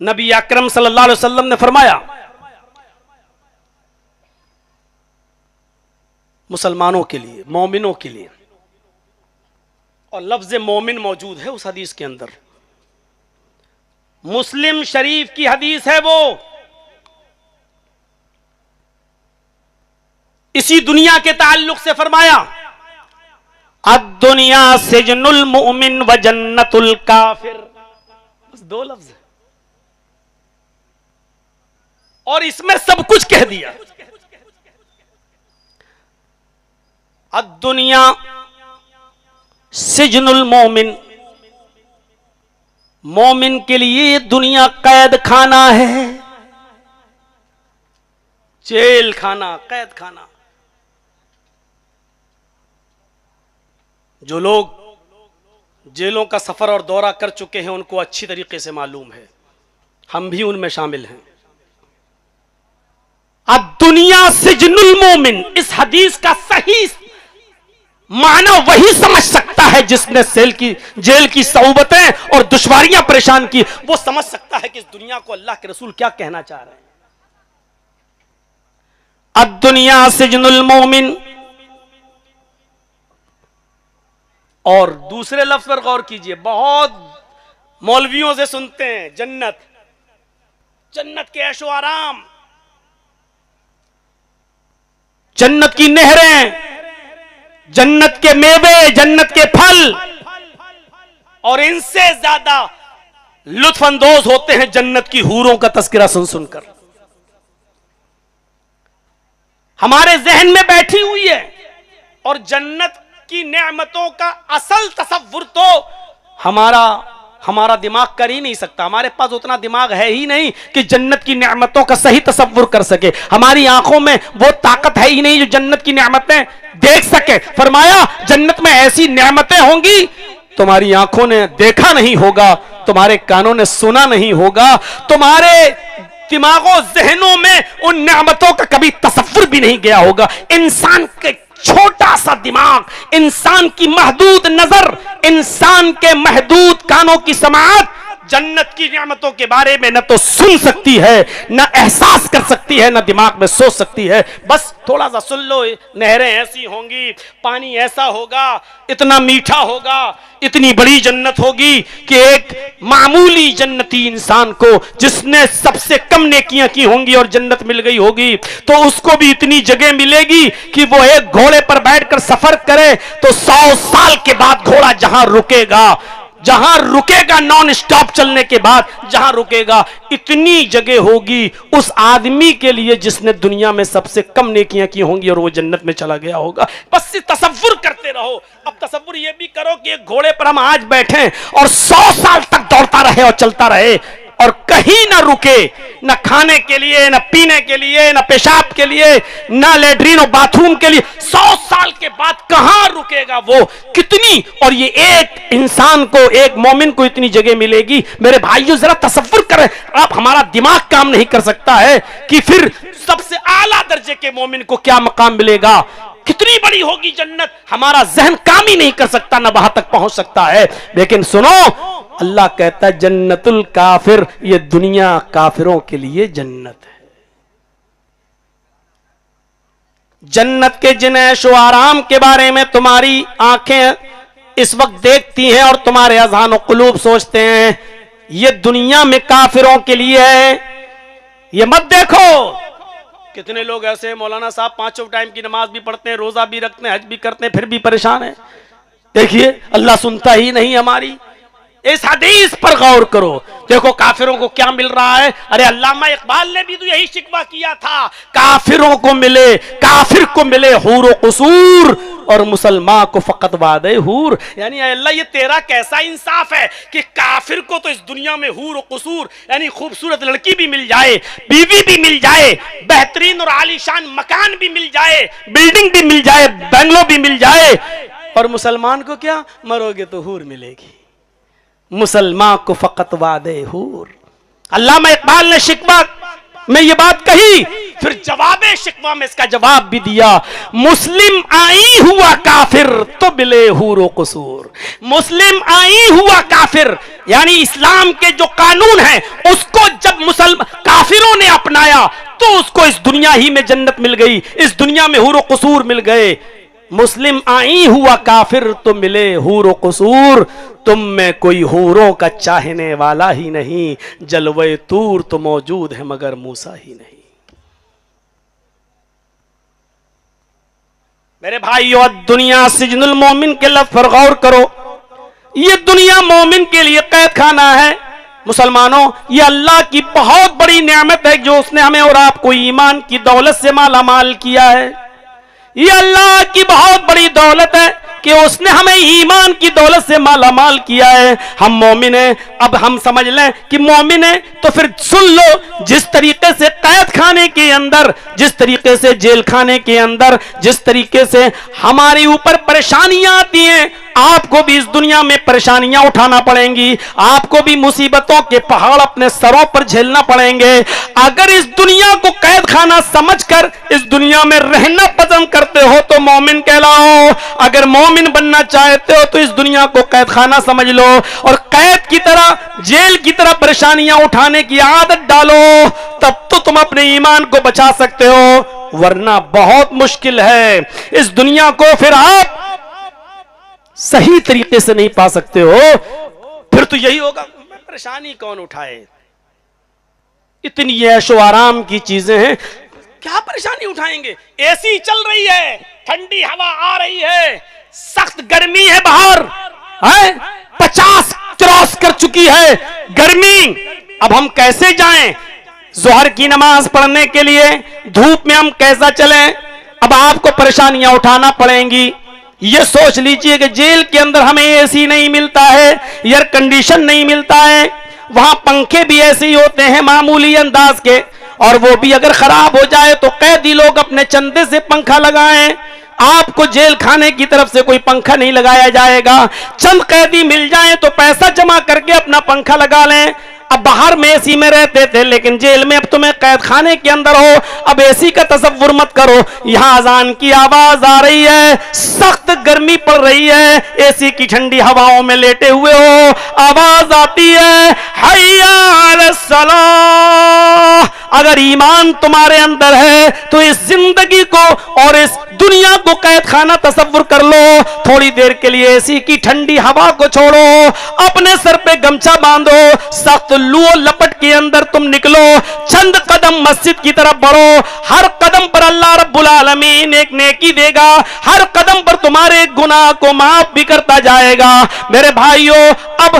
نبی اکرم صلی اللہ علیہ وسلم نے فرمایا مسلمانوں کے لیے، مومنوں کے لیے، اور لفظ مومن موجود ہے اس حدیث کے اندر، مسلم شریف کی حدیث ہے وہ، اسی دنیا کے تعلق سے فرمایا الدنیا سجن المؤمن و جنت الکافر، بس دو لفظ ہیں اور اس میں سب کچھ کہہ دیا۔ الدنیا سجن المومن، مومن کے لیے دنیا قید خانہ ہے، جیل خانہ، قید خانہ۔ جو لوگ جیلوں کا سفر اور دورہ کر چکے ہیں ان کو اچھی طریقے سے معلوم ہے، ہم بھی ان میں شامل ہیں۔ الدنیا سجن المومن، اس حدیث کا صحیح معنی وہی سمجھ سکتا ہے جس نے جیل کی صعوبتیں اور دشواریاں پریشان کی، وہ سمجھ سکتا ہے کہ اس دنیا کو اللہ کے رسول کیا کہنا چاہ رہے ہیں۔ الدنیا سجن المومن، اور دوسرے لفظ پر غور کیجئے، بہت مولویوں سے سنتے ہیں جنت، جنت کے عیش و آرام، جنت کی نہریں، جنت کے میوے، جنت کے پھل، اور ان سے زیادہ لطف اندوز ہوتے ہیں جنت کی حوروں کا تذکرہ سن سن کر۔ ہمارے ذہن میں بیٹھی ہوئی ہے، اور جنت کی نعمتوں کا اصل تصور تو ہمارا دماغ کر ہی نہیں سکتا، ہمارے پاس اتنا دماغ ہے ہی نہیں کہ جنت کی نعمتوں کا صحیح تصور کر سکے، ہماری آنکھوں میں وہ طاقت ہے ہی نہیں جو جنت کی نعمتیں دیکھ سکے۔ فرمایا جنت میں ایسی نعمتیں ہوں گی تمہاری آنکھوں نے دیکھا نہیں ہوگا، تمہارے کانوں نے سنا نہیں ہوگا، تمہارے دماغوں ذہنوں میں ان نعمتوں کا کبھی تصور بھی نہیں گیا ہوگا۔ انسان کے چھوٹا سا دماغ، انسان کی محدود نظر، انسان کے محدود کانوں کی سماعت جنت کی نعمتوں کے بارے میں نہ تو سن سکتی ہے، نہ احساس کر سکتی ہے، نہ دماغ میں سوچ سکتی ہے۔ بس تھوڑا سا سن لو، نہریں ایسی ہوں گی، پانی ایسا ہوگا، اتنا میٹھا ہوگا، اتنی بڑی جنت ہوگی کہ ایک معمولی جنتی انسان کو جس نے سب سے کم نیکیاں کی ہوں گی اور جنت مل گئی ہوگی تو اس کو بھی اتنی جگہ ملے گی کہ وہ ایک گھوڑے پر بیٹھ کر سفر کرے تو 100 سال کے بعد گھوڑا جہاں رکے گا نان سٹاپ چلنے کے بعد جہاں رکے گا، اتنی جگہ ہوگی اس آدمی کے لیے جس نے دنیا میں سب سے کم نیکیاں کی ہوں گی اور وہ جنت میں چلا گیا ہوگا۔ بس تصور کرتے رہو۔ اب تصور یہ بھی کرو کہ ایک گھوڑے پر ہم آج بیٹھیں اور 100 سال تک دوڑتا رہے اور چلتا رہے اور کہیں نہ رکے، نہ کھانے کے لیے، نہ پینے کے لیے، نہ پیشاب کے لیے، نہ لیٹرین اور باتھ روم کے لیے۔ 100 سال کے بعد کہاں رکے گا وہ؟ کتنی؟ اور یہ ایک انسان کو، ایک مومن کو اتنی جگہ ملے گی۔ میرے بھائیو ذرا تصور کریں، آپ ہمارا دماغ کام نہیں کر سکتا ہے کہ پھر سب سے اعلیٰ درجے کے مومن کو کیا مقام ملے گا، کتنی بڑی ہوگی جنت، ہمارا ذہن کام ہی نہیں کر سکتا، نہ وہاں تک پہنچ سکتا ہے۔ لیکن سنو، اللہ کہتا ہے جنت الکافر، یہ دنیا کافروں کے لیے جنت ہے۔ جنت کے جن عیش و آرام کے بارے میں تمہاری آنکھیں اس وقت دیکھتی ہیں اور تمہارے اذہان و قلوب سوچتے ہیں یہ دنیا میں کافروں کے لیے ہے، یہ مت دیکھو۔ کتنے لوگ ایسے ہیں مولانا صاحب 5 ٹائم کی نماز بھی پڑھتے ہیں، روزہ بھی رکھتے ہیں، حج بھی کرتے ہیں، پھر بھی پریشان ہیں۔ دیکھیے اللہ سنتا ہی نہیں ہماری۔ اس حدیث پر غور کرو، دیکھو کافروں کو کیا مل رہا ہے۔ ارے علامہ اقبال نے بھی تو یہی شکوہ کیا تھا، کافر کو ملے حور و قصور اور مسلمان کو فقط وعدے حور۔ یعنی اے اللہ یہ تیرا کیسا انصاف ہے کہ کافر کو تو اس دنیا میں حور و قصور یعنی خوبصورت لڑکی بھی مل جائے، بیوی بھی مل جائے، بہترین اور عالی شان مکان بھی مل جائے، بلڈنگ بھی مل جائے، بنگلو بھی مل جائے، اور مسلمان کو کیا؟ مرو گے تو حور ملے گی، مسلمان کو فقط وعدے حور۔ علامہ اقبال نے شکوہ میں یہ بات کہی، پھر جواب شکوہ میں اس کا جواب بھی دیا، مسلم آئی ہوا کافر تو ملے حور و قصور۔ مسلم آئی ہوا کافر یعنی اسلام کے جو قانون ہیں اس کو جب کافروں نے اپنایا تو اس کو اس دنیا ہی میں جنت مل گئی، اس دنیا میں حور و قصور مل گئے۔ مسلم آئی ہوا کافر تو ملے حور و قصور، تم میں کوئی حوروں کا چاہنے والا ہی نہیں، جلوے طور تو موجود ہے مگر موسیٰ ہی نہیں۔ میرے بھائیو، دنیا سجن المومن کے لفظ پر غور کرو، یہ دنیا مومن کے لیے قید خانہ ہے۔ مسلمانوں، یہ اللہ کی بہت بڑی نعمت ہے جو اس نے ہمیں اور آپ کو ایمان کی دولت سے مالا مال کیا ہے۔ یہ اللہ کی بہت بڑی دولت ہے کہ اس نے ہمیں ایمان کی دولت سے مالا مال کیا ہے۔ ہم مومن ہیں، اب ہم سمجھ لیں کہ مومن ہیں تو پھر سن لو، جس طریقے سے قید خانے کے اندر، جس طریقے سے جیل خانے کے اندر، جس طریقے سے ہمارے اوپر پریشانیاں آتی ہیں، آپ کو بھی اس دنیا میں پریشانیاں اٹھانا پڑیں گی، آپ کو بھی مصیبتوں کے پہاڑ اپنے سروں پر جھیلنا پڑیں گے۔ اگر اس دنیا کو قید خانہ سمجھ کر اس دنیا میں رہنا پسند کرتے ہو تو مومن کہلاؤ، اگر مومن بننا چاہتے ہو تو اس دنیا کو قید خانہ سمجھ لو اور قید کی طرح، جیل کی طرح پریشانیاں اٹھانے کی عادت ڈالو، تب تو تم اپنے ایمان کو بچا سکتے ہو، ورنہ بہت مشکل ہے۔ اس دنیا کو پھر آپ صحیح طریقے سے نہیں پا سکتے ہو، پھر تو یہی ہوگا، پریشانی کون اٹھائے، اتنی عیش و آرام کی چیزیں ہیں، کیا پریشانی اٹھائیں گے؟ اے سی چل رہی ہے، ٹھنڈی ہوا آ رہی ہے، سخت گرمی ہے باہر، 50 کراس کر چکی ہے گرمی، اب ہم کیسے جائیں ظہر کی نماز پڑھنے کے لیے؟ دھوپ میں ہم کیسا چلیں؟ اب آپ کو پریشانیاں اٹھانا پڑیں گی۔ یہ سوچ لیجئے کہ جیل کے اندر ہمیں اے سی نہیں ملتا ہے، ایئر کنڈیشن نہیں ملتا ہے، وہاں پنکھے بھی ایسے ہی ہوتے ہیں معمولی انداز کے، اور وہ بھی اگر خراب ہو جائے تو قیدی لوگ اپنے چندے سے پنکھا لگائیں، آپ کو جیل خانے کی طرف سے کوئی پنکھا نہیں لگایا جائے گا۔ چند قیدی مل جائیں تو پیسہ جمع کر کے اپنا پنکھا لگا لیں۔ اب باہر میں اے سی میں رہتے تھے لیکن جیل میں اب تمہیں قید خانے کے اندر ہو، اب اے سی کا تصور مت کرو، یہاں اذان کی آواز آ رہی ہے، سخت گرمی پڑ رہی ہے، اے سی کی ٹھنڈی ہواؤں میں لیٹے ہوئے ہو، آواز آتی ہے حی علی الصلاۃ۔ اگر ایمان تمہارے اندر ہے تو اس زندگی کو اور اس دنیا کو قید خانہ تصور کر لو، تھوڑی دیر کے لیے اے سی کی ٹھنڈی ہوا کو چھوڑو، اپنے سر پہ گمچھا باندھو، سخت لو لپٹ کے اندر تم نکلو، چند قدم مسجد کی طرف بڑھو، ہر قدم پر اللہ رب العالمین ایک نیکی دے گا، ہر قدم پر تمہارے گناہ کو معاف بھی کرتا جائے گا۔ میرے بھائیو، اب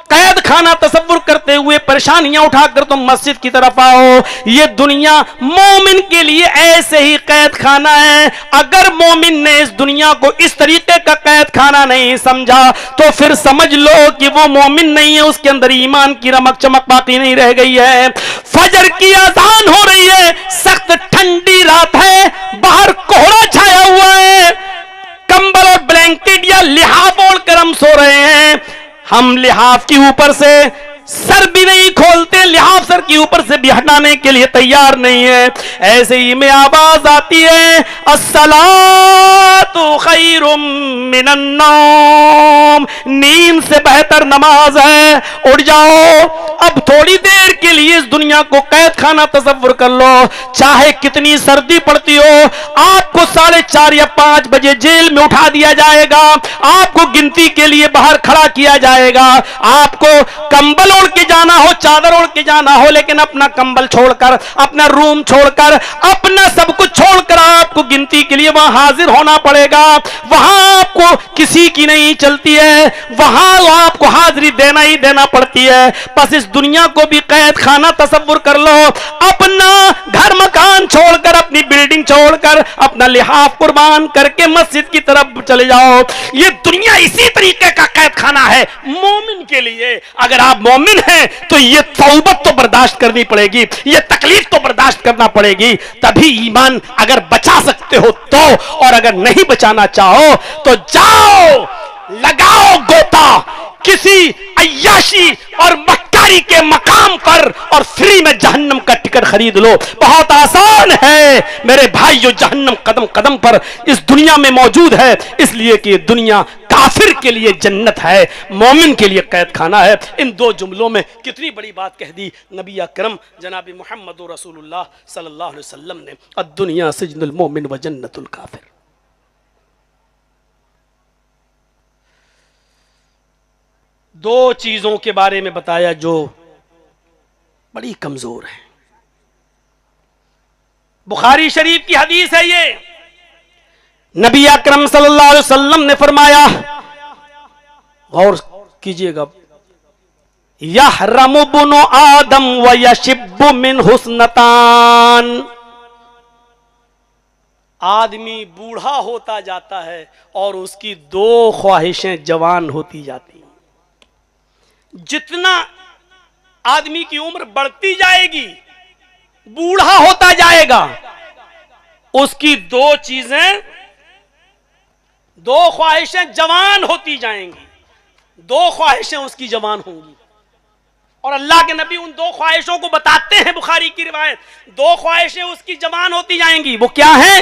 قید خانہ تصور کرتے ہوئے پریشانیاں اٹھا کر تم مسجد کی طرف آؤ، یہ دنیا مومن کے لیے ایسے ہی قید خانہ ہے۔ اگر مومن نے اس دنیا کو اس طریقے کا قید خانہ نہیں سمجھا تو پھر سمجھ لو کہ وہ مومن نہیں ہے، اس کے اندر ایمان کی رمق چمک باقی نہیں رہ گئی ہے۔ فجر کی اذان ہو رہی ہے، سخت ٹھنڈی رات ہے، باہر کوہرا چھایا ہوا ہے، کمبل اور بلینکٹ یا لحاف اوڑھ کر ہم سو رہے ہیں، ہم لحاف کے اوپر سے سر بھی نہیں کھولتے، لحاف سر کے اوپر سے بھی ہٹانے کے لیے تیار نہیں ہے، ایسے ہی میں آواز آتی ہے الصلاۃ خیر من النوم، نیند سے بہتر نماز ہے، اٹھ جاؤ۔ اب تھوڑی دیر کے لیے اس دنیا کو قید خانہ تصور کر لو، چاہے کتنی سردی پڑتی ہو، آپ کو 4:30 یا 5 بجے جیل میں اٹھا دیا جائے گا، آپ کو گنتی کے لیے باہر کھڑا کیا جائے گا، آپ کو کمبل اوڑھ کے جانا ہو، چادر اوڑھ کے جانا ہو، لیکن اپنا کمبل چھوڑ کر، اپنا روم چھوڑ کر، اپنا سب کچھ چھوڑ کر آپ کو گنتی کے لیے وہاں حاضر ہونا پڑے گا، وہاں آپ کو کسی کی نہیں چلتی ہے، وہاں آپ کو حاضری دینا ہی دینا پڑتی ہے۔ بس اس دنیا کو بھی قید خانہ تصور کر لو، اپنا گھر مکان چھوڑ کر، اپنی بلڈنگ چھوڑ کر، اپنا لحاف قربان کر کے مسجد کی طرف چلے جاؤ۔ یہ دنیا اسی طریقے کا قید خانہ ہے مومن کے لیے۔ اگر آپ مومن ہیں تو یہ صعوبت تو برداشت کرنی پڑے گی، یہ تکلیف تو برداشت کرنا پڑے گی، تبھی ایمان اگر بچا سکتے ہو تو، اور اگر نہیں بچانا چاہو تو جاؤ لگاؤ گوتا کسی عیاشی اور مکہ بیکاری کے مقام پر اور فری میں جہنم کا ٹکٹ خرید لو. بہت آسان ہے میرے بھائی، جو جہنم قدم قدم پر اس دنیا میں موجود ہے، اس لیے کہ یہ دنیا کافر کے لیے جنت ہے، مومن کے لیے قید خانہ ہے. ان دو جملوں میں کتنی بڑی بات کہہ دی نبی اکرم جناب محمد رسول اللہ صلی اللہ علیہ وسلم نے. الدنیا سجن المومن و جنت الکافر. دو چیزوں کے بارے میں بتایا جو بڑی کمزور ہیں. بخاری شریف کی حدیث ہے یہ. نبی اکرم صلی اللہ علیہ وسلم نے فرمایا، غور کیجئے گا، یحرم ابن آدم ویشب من حسنتان. آدمی بوڑھا ہوتا جاتا ہے اور اس کی دو خواہشیں جوان ہوتی جاتی ہیں. جتنا آدمی کی عمر بڑھتی جائے گی، بوڑھا ہوتا جائے گا، اس کی دو چیزیں، دو خواہشیں جوان ہوتی جائیں گی. دو خواہشیں اس کی جوان ہوں گی. اور اللہ کے نبی ان دو خواہشوں کو بتاتے ہیں، بخاری کی روایت. دو خواہشیں اس کی جوان ہوتی جائیں گی. وہ کیا ہیں؟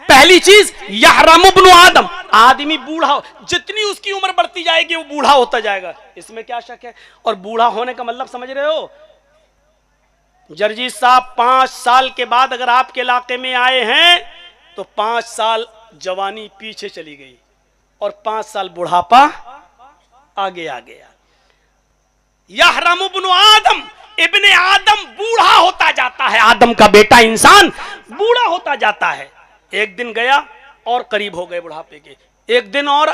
پہلی چیز، یحرم ابن آدم، آدمی بوڑھا، جتنی اس کی عمر بڑھتی جائے گی وہ بوڑھا ہوتا جائے گا. اس میں کیا شک ہے؟ اور بوڑھا ہونے کا مطلب سمجھ رہے ہو؟ جرجیت صاحب 5 سال کے بعد اگر آپ کے علاقے میں آئے ہیں تو 5 سال جوانی پیچھے چلی گئی اور 5 سال بڑھاپا آگے آ گیا. یحرم ابن آدم، ابن آدم بوڑھا ہوتا جاتا ہے. آدم کا بیٹا انسان بوڑھا ہوتا جاتا ہے. ایک دن گیا اور قریب ہو گئے بڑھاپے کے، ایک دن اور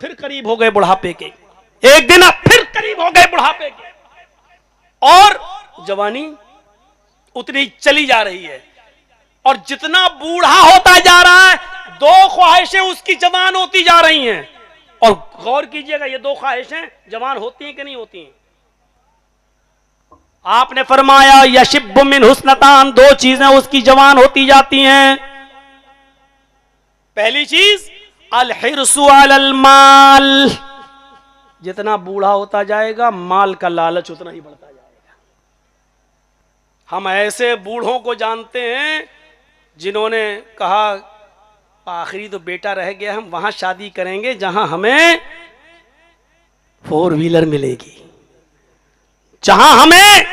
پھر قریب ہو گئے بڑھاپے کے، ایک دن پھر قریب ہو گئے بڑھاپے کے، اور جوانی اتنی چلی جا رہی ہے. اور جتنا بوڑھا ہوتا جا رہا ہے، دو خواہشیں اس کی جوان ہوتی جا رہی ہیں. اور غور کیجئے گا، یہ دو خواہشیں جوان ہوتی ہیں کہ نہیں ہوتی ہیں؟ آپ نے فرمایا یشب من حسنتان، دو چیزیں اس کی جوان ہوتی جاتی ہیں. پہلی چیز الحرص علی المال، جتنا بوڑھا ہوتا جائے گا مال کا لالچ اتنا ہی بڑھتا جائے گا. ہم ایسے بوڑھوں کو جانتے ہیں جنہوں نے کہا آخری تو بیٹا رہ گیا، ہم وہاں شادی کریں گے جہاں ہمیں 4 ویلر ملے گی، جہاں ہمیں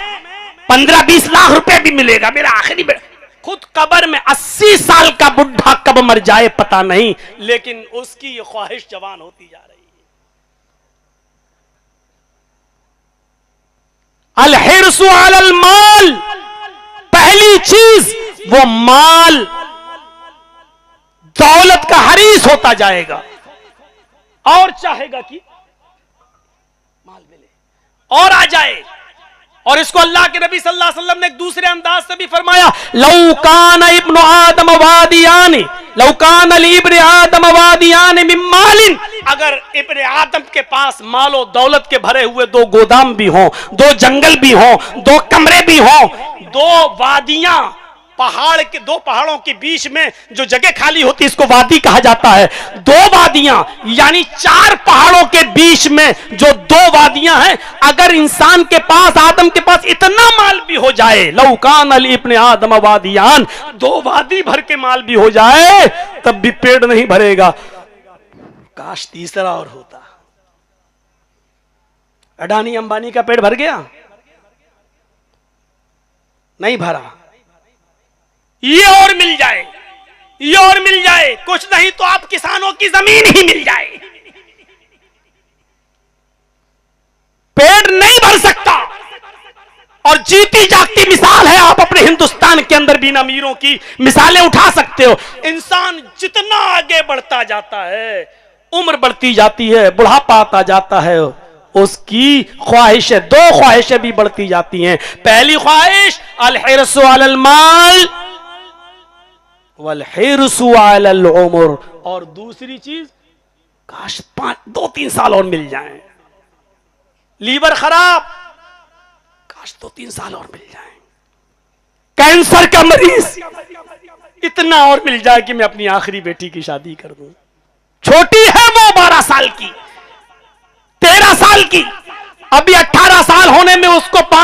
15-20 لاکھ روپے بھی ملے گا، میرا آخری بیٹا. خود قبر میں 80 سال کا بڈھا کب مر جائے پتا نہیں، لیکن اس کی یہ خواہش جوان ہوتی جا رہی ہے. الحرص علی المال، پہلی چیز وہ مال، دولت کا حریص ہوتا جائے گا اور چاہے گا کہ مال ملے اور آ جائے. اور اس کو اللہ کے نبی صلی اللہ علیہ وسلم نے ایک دوسرے انداز سے بھی فرمایا، لو کان ابن آدم وادیان، لو کان لابن آدم وادیان من مال، اگر ابن آدم کے پاس مال و دولت کے بھرے ہوئے 2 گودام بھی ہوں، 2 جنگل بھی ہوں، 2 کمرے بھی ہوں، 2 وادیاں، پہاڑ کے 2 پہاڑوں کے بیچ میں جو جگہ خالی ہوتی ہے اس کو وادی کہا جاتا ہے. 2 وادیاں یعنی 4 پہاڑوں کے بیچ میں جو 2 وادیاں ہیں، اگر انسان کے پاس، آدم کے پاس اتنا مال بھی ہو جائے، لو کان لابن آدم وادیان، 2 وادی بھر کے مال بھی ہو جائے تب بھی پیٹ نہیں بھرے گا. کاش تیسرا اور ہوتا. اڈانی امبانی کا پیٹ بھر گیا؟ نہیں بھرا. یہ اور مل جائے، یہ اور مل جائے، کچھ نہیں تو آپ کسانوں کی زمین ہی مل جائے. پیٹ نہیں بھر سکتا. اور جیتی جاگتی مثال ہے، آپ اپنے ہندوستان کے اندر بھی امیروں کی مثالیں اٹھا سکتے ہو. انسان جتنا آگے بڑھتا جاتا ہے، عمر بڑھتی جاتی ہے، بڑھاپا آتا جاتا ہے، اس کی خواہشیں، 2 خواہشیں بھی بڑھتی جاتی ہیں. پہلی خواہش الحرص علی المال والحرص علی العمر، اور دوسری چیز کاش 2-3 سال اور مل جائیں. لیور خراب، کاش 2-3 سال اور مل جائیں. کینسر کا مریض، اتنا اور مل جائے کہ میں اپنی آخری بیٹی کی شادی کر دوں. چھوٹی ہے وہ 12 سال کی، 13 سال کی، ابھی 18 سال ہونے میں اس کو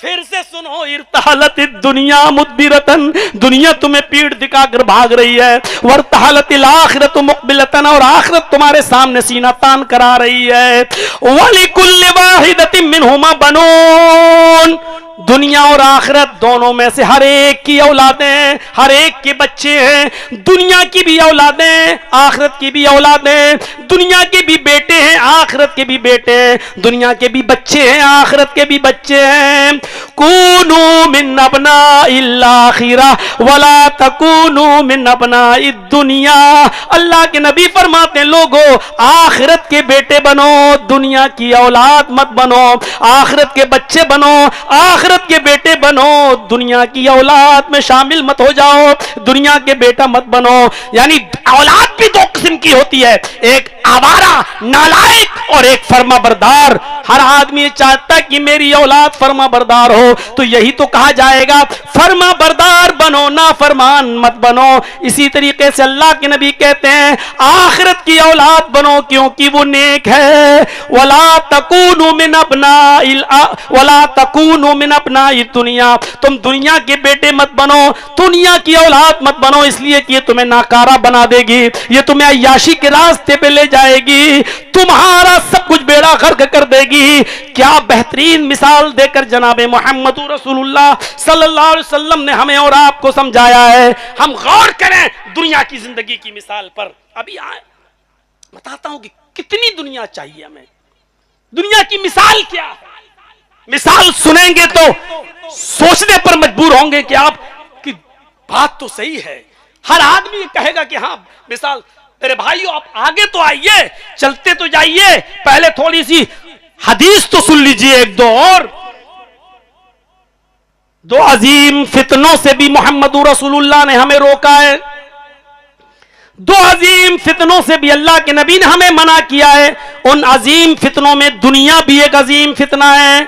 پھر سے سنو، ارتحلت الدنیا مدبرتن، دنیا تمہیں پیٹ دکھا کر بھاگ رہی ہے، ورتحلت الاخرت مقبلتن، اور آخرت تمہارے سامنے سینہ تان کرا رہی ہے، وَلِكُلِّ وَاحِدَةٍ مِّنْهُمَا بَنُونَ، دنیا اور آخرت دونوں میں سے ہر ایک کی اولادیں، ہر ایک کے بچے ہیں، دنیا کی بھی اولادیں، آخرت کی بھی اولادیں، دنیا کے بھی بیٹے ہیں، آخرت کے بھی بیٹے ہیں، دنیا کے بھی بچے ہیں، آخرت کے بھی بچے ہیں، کونوا من ابناء الاخرہ ولا تکونوا من ابناء الدنیا، اللہ کے نبی فرماتے ہیں لوگوں آخرت کے بیٹے بنو، دنیا کی اولاد مت بنو، آخرت کے بچے بنو، آخرت کے بیٹے بنو، دنیا کی اولاد میں شامل مت ہو جاؤ، دنیا کے بیٹا مت بنو۔ یعنی اولاد بھی دو قسم کی ہوتی ہے، ایک آوارہ نالائق اور ایک فرما بردار۔ ہر آدمی چاہتا ہے کہ میری اولاد فرما بردار ہو، تو یہی تو کہا جائے گا فرما بردار بنو، نافرمان مت بنو۔ اسی طریقے سے اللہ کے نبی کہتے ہیں آخرت کی اولاد بنو کیونکہ وہ نیک ہے، ولا تکونوا من ابناء الدنیا، تم دنیا کے بیٹے مت بنو، دنیا کی اولاد مت بنو، اس لیے کہ یہ تمہیں ناکارہ بنا دے گی، یہ تمہیں عیاشی کے راستے پہ لے جائے گی، تمہارا سب کچھ بیڑا غرق کر دے گی۔ کیا بہترین مثال دے کر جناب محمد رسول اللہ صلی اللہ علیہ وسلم نے ہمیں اور آپ کو سمجھایا ہے۔ ہم غور کریں دنیا کی زندگی کی مثال پر۔ ابھی بتاتا ہوں کہ کتنی دنیا چاہیے ہمیں، دنیا کی مثال کیا ہے۔ مثال سنیں گے تو سوچنے پر مجبور ہوں گے کہ آپ کی بات تو صحیح ہے۔ ہر آدمی کہے گا کہ ہاں مثال، میرے بھائیو آپ آگے تو آئیے، چلتے تو جائیے، پہلے تھوڑی سی حدیث تو سن لیجئے ایک دو اور۔ دو عظیم فتنوں سے بھی محمد رسول اللہ نے ہمیں روکا ہے، دو عظیم فتنوں سے بھی اللہ کے نبی نے ہمیں منع کیا ہے۔ ان عظیم فتنوں میں دنیا بھی ایک عظیم فتنہ ہے۔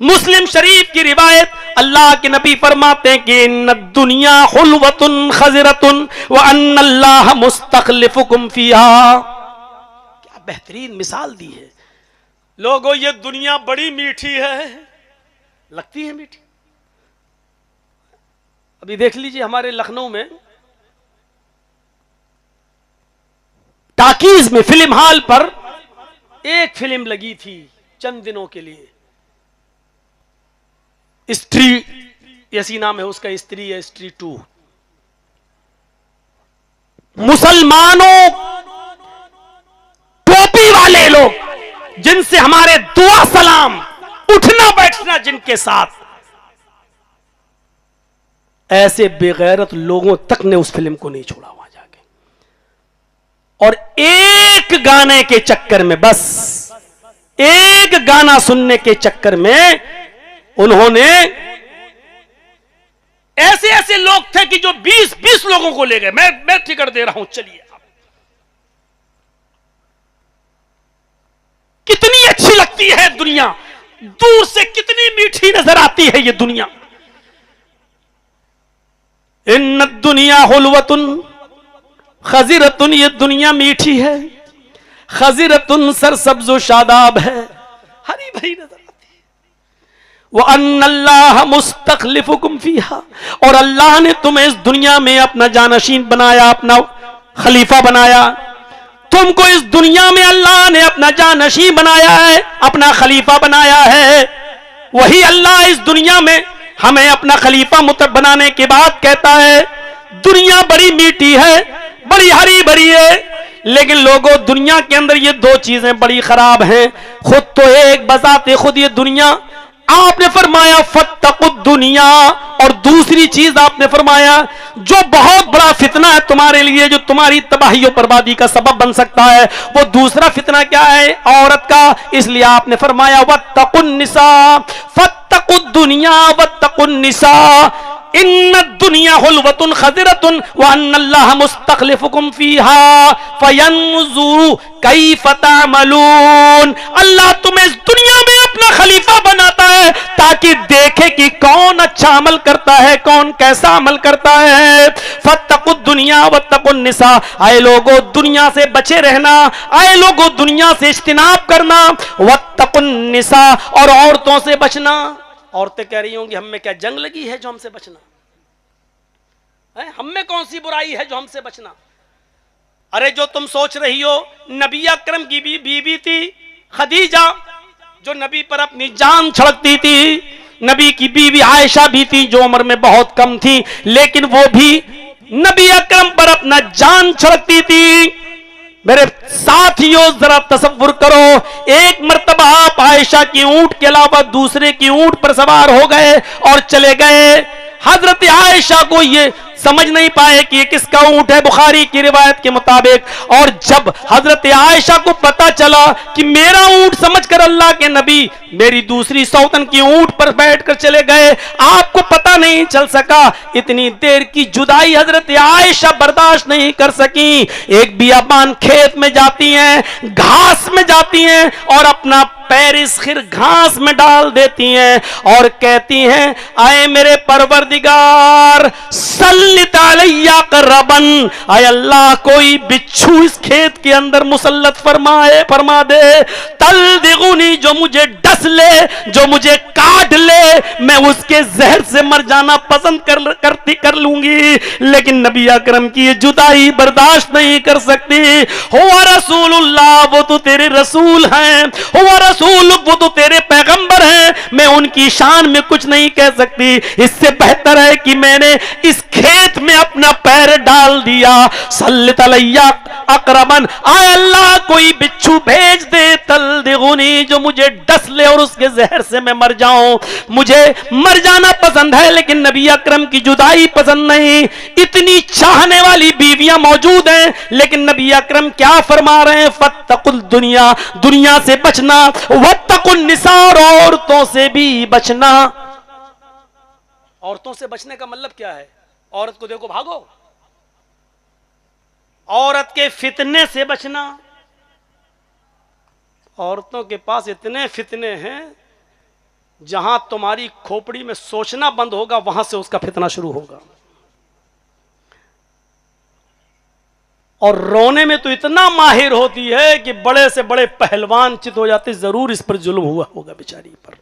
مسلم شریف کی روایت، اللہ کے نبی فرماتے ہیں کہ ان الدنیا حلوۃ خضرۃ وان اللہ مستخلفکم فیہا۔ کیا بہترین مثال دی ہے۔ لوگوں یہ دنیا بڑی میٹھی ہے، لگتی ہے میٹھی۔ ابھی دیکھ لیجئے ہمارے لکھنؤ میں ٹاکیز میں فلم ہال پر ایک فلم لگی تھی چند دنوں کے لیے، استری ایسی نام ہے اس کا، استری ہے، استری 2۔ مسلمانوں ٹوپی والے لوگ جن سے ہمارے دعا سلام اٹھنا بیٹھنا جن کے ساتھ، ایسے بے غیرت لوگوں تک نے اس فلم کو نہیں چھوڑا وہاں جا کے، اور ایک گانے کے چکر میں، بس ایک گانا سننے کے چکر میں انہوں نے ایسے ایسے لوگ تھے کہ جو 20 لوگوں کو لے گئے، میں ٹکٹ دے رہا ہوں چلیے۔ کتنی اچھی لگتی ہے دنیا، دور سے کتنی میٹھی نظر آتی ہے یہ دنیا۔ ان الدنیا حلوۃ خضرۃ، یہ دنیا میٹھی ہے، خضرۃ سرسبز و شاداب ہے، ہری بھری نظر آتی ہے۔ وَأَنَّ اللَّهَ مُسْتَخْلِفُكُمْ فِيهَا، اور اللہ نے تمہیں اس دنیا میں اپنا جانشین بنایا، اپنا خلیفہ بنایا، تم کو اس دنیا میں اللہ نے اپنا جانشین بنایا ہے، اپنا خلیفہ بنایا ہے۔ وہی اللہ اس دنیا میں ہمیں اپنا خلیفہ بنانے کے بعد کہتا ہے دنیا بڑی میٹھی ہے، بڑی ہری بھری ہے، لیکن لوگوں دنیا کے اندر یہ دو چیزیں بڑی خراب ہیں۔ خود تو ایک بذات خود یہ دنیا، آپ نے فرمایا فاتقوا الدنیا، اور دوسری چیز آپ نے فرمایا جو بہت بڑا فتنہ ہے تمہارے لیے، جو تمہاری تباہی و بربادی کا سبب بن سکتا ہے، وہ دوسرا فتنہ کیا ہے؟ عورت کا۔ اس لیے آپ نے فرمایا واتقوا النساء، فاتقوا الدنیا واتقوا النساء، ان الدنیا حلوۃ خضرۃ وان اللہ مستخلفکم فیہا فینظر کیف تعملون۔ اللہ تمہیں اس دنیا میں اپنا خلیفہ بناتا ہے تاکہ دیکھے کہ کون اچھا عمل کرتا ہے، کون کیسا عمل کرتا ہے۔ فاتقوا الدنیا واتقوا النساء، آئے لوگوں دنیا سے بچے رہنا، آئے لوگوں دنیا سے اجتناب کرنا، واتقوا النساء، اور عورتوں سے بچنا۔ عورتیں کہہ رہی ہوں گی ہم میں کیا جنگ لگی ہے جو ہم سے بچنا ہے؟ ہم میں کون سی برائی ہے جو ہم سے بچنا؟ ارے جو تم سوچ رہی ہو، نبی اکرم کی بیوی تھی خدیجہ جو نبی پر اپنی جان چھڑکتی تھی، نبی کی بیوی عائشہ بھی تھی جو عمر میں بہت کم تھی لیکن وہ بھی نبی اکرم پر اپنا جان چھڑکتی تھی۔ میرے ساتھیوں ذرا تصور کرو، ایک مرتبہ آپ عائشہ کی اونٹ کے علاوہ دوسرے کی اونٹ پر سوار ہو گئے اور چلے گئے۔ حضرت عائشہ کو یہ سمجھ نہیں پائے کہ یہ کس کا اونٹ ہے، بخاری کی روایت کے مطابق، اور جب حضرت عائشہ کو پتا چلا کہ میرا اونٹ سمجھ کر اللہ کے نبی میری دوسری سوتن کی اونٹ پر بیٹھ کر چلے گئے، آپ کو پتا نہیں چل سکا۔ اتنی دیر کی جدائی حضرت عائشہ برداشت نہیں کر سکی، ایک بیابان کھیت میں جاتی ہیں، گھاس میں جاتی ہیں اور اپنا پیر اس خر گھاس میں ڈال دیتی ہیں اور کہتی ہیں اے میرے پروردگار سلط علیہ قربن، اے اللہ کوئی بچھو اس کھیت کے اندر مسلط فرما دے، تلدغنی جو مجھے ڈس لے، جو مجھے کاٹ لے، میں اس کے زہر سے مر جانا پسند کر لوں گی، لیکن نبی اکرم کی یہ جدائی برداشت نہیں کر سکتی۔ ہوا رسول اللہ، وہ تو تیرے رسول ہیں، ہوا رسول وہ تو تیرے پیغمبر ہیں، میں ان کی شان میں کچھ نہیں کہہ سکتی، اس سے بہتر ہے کہ میں نے اس کھیت میں اپنا پیر ڈال دیا۔ سلط علیہ اقربن، آئے اللہ کوئی بچھو بھیج دے، تلدغنی جو مجھے ڈس لے اور اس کے زہر سے میں مر جاؤں، مجھے مر جانا پسند ہے لیکن نبی اکرم کی جدائی پسند نہیں۔ اتنی چاہنے والی بیویاں موجود ہیں لیکن نبی اکرم کیا فرما رہے ہیں؟ فاتقوا الدنیا، دنیا سے بچنا، واتقوا النساء، اور عورتوں سے بھی بچنا۔ عورتوں سے بچنے کا مطلب کیا ہے؟ عورت کو دیکھو بھاگو، عورت کے فتنے سے بچنا۔ عورتوں کے پاس اتنے فتنے ہیں، جہاں تمہاری کھوپڑی میں سوچنا بند ہوگا وہاں سے اس کا فتنہ شروع ہوگا، اور رونے میں تو اتنا ماہر ہوتی ہے کہ بڑے سے بڑے پہلوان چت ہو جاتے، ضرور اس پر ظلم ہوا ہوگا بیچاری پر۔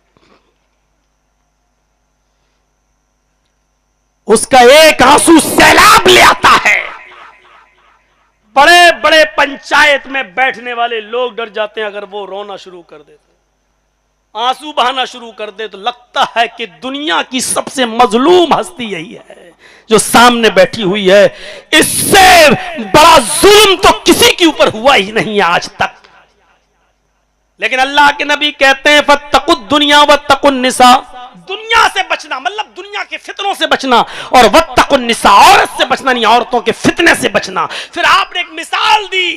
اس کا ایک آنسو سیلاب لے آتا ہے، بڑے بڑے پنچایت میں بیٹھنے والے لوگ ڈر جاتے ہیں اگر وہ رونا شروع کر دیتے، آنسو بہانا شروع کر دے تو لگتا ہے کہ دنیا کی سب سے مظلوم ہستی یہی ہے جو سامنے بیٹھی ہوئی ہے، اس سے بڑا ظلم تو کسی کے اوپر ہوا ہی نہیں آج تک۔ لیکن اللہ کے نبی کہتے ہیں فاتقوا الدنیا واتقوا النساء، دنیا سے بچنا مطلب دنیا کے فتنوں سے بچنا، اور واتقوا النساء، عورت سے بچنا نہیں، عورتوں کے فتنے سے بچنا۔ پھر آپ نے ایک مثال دی،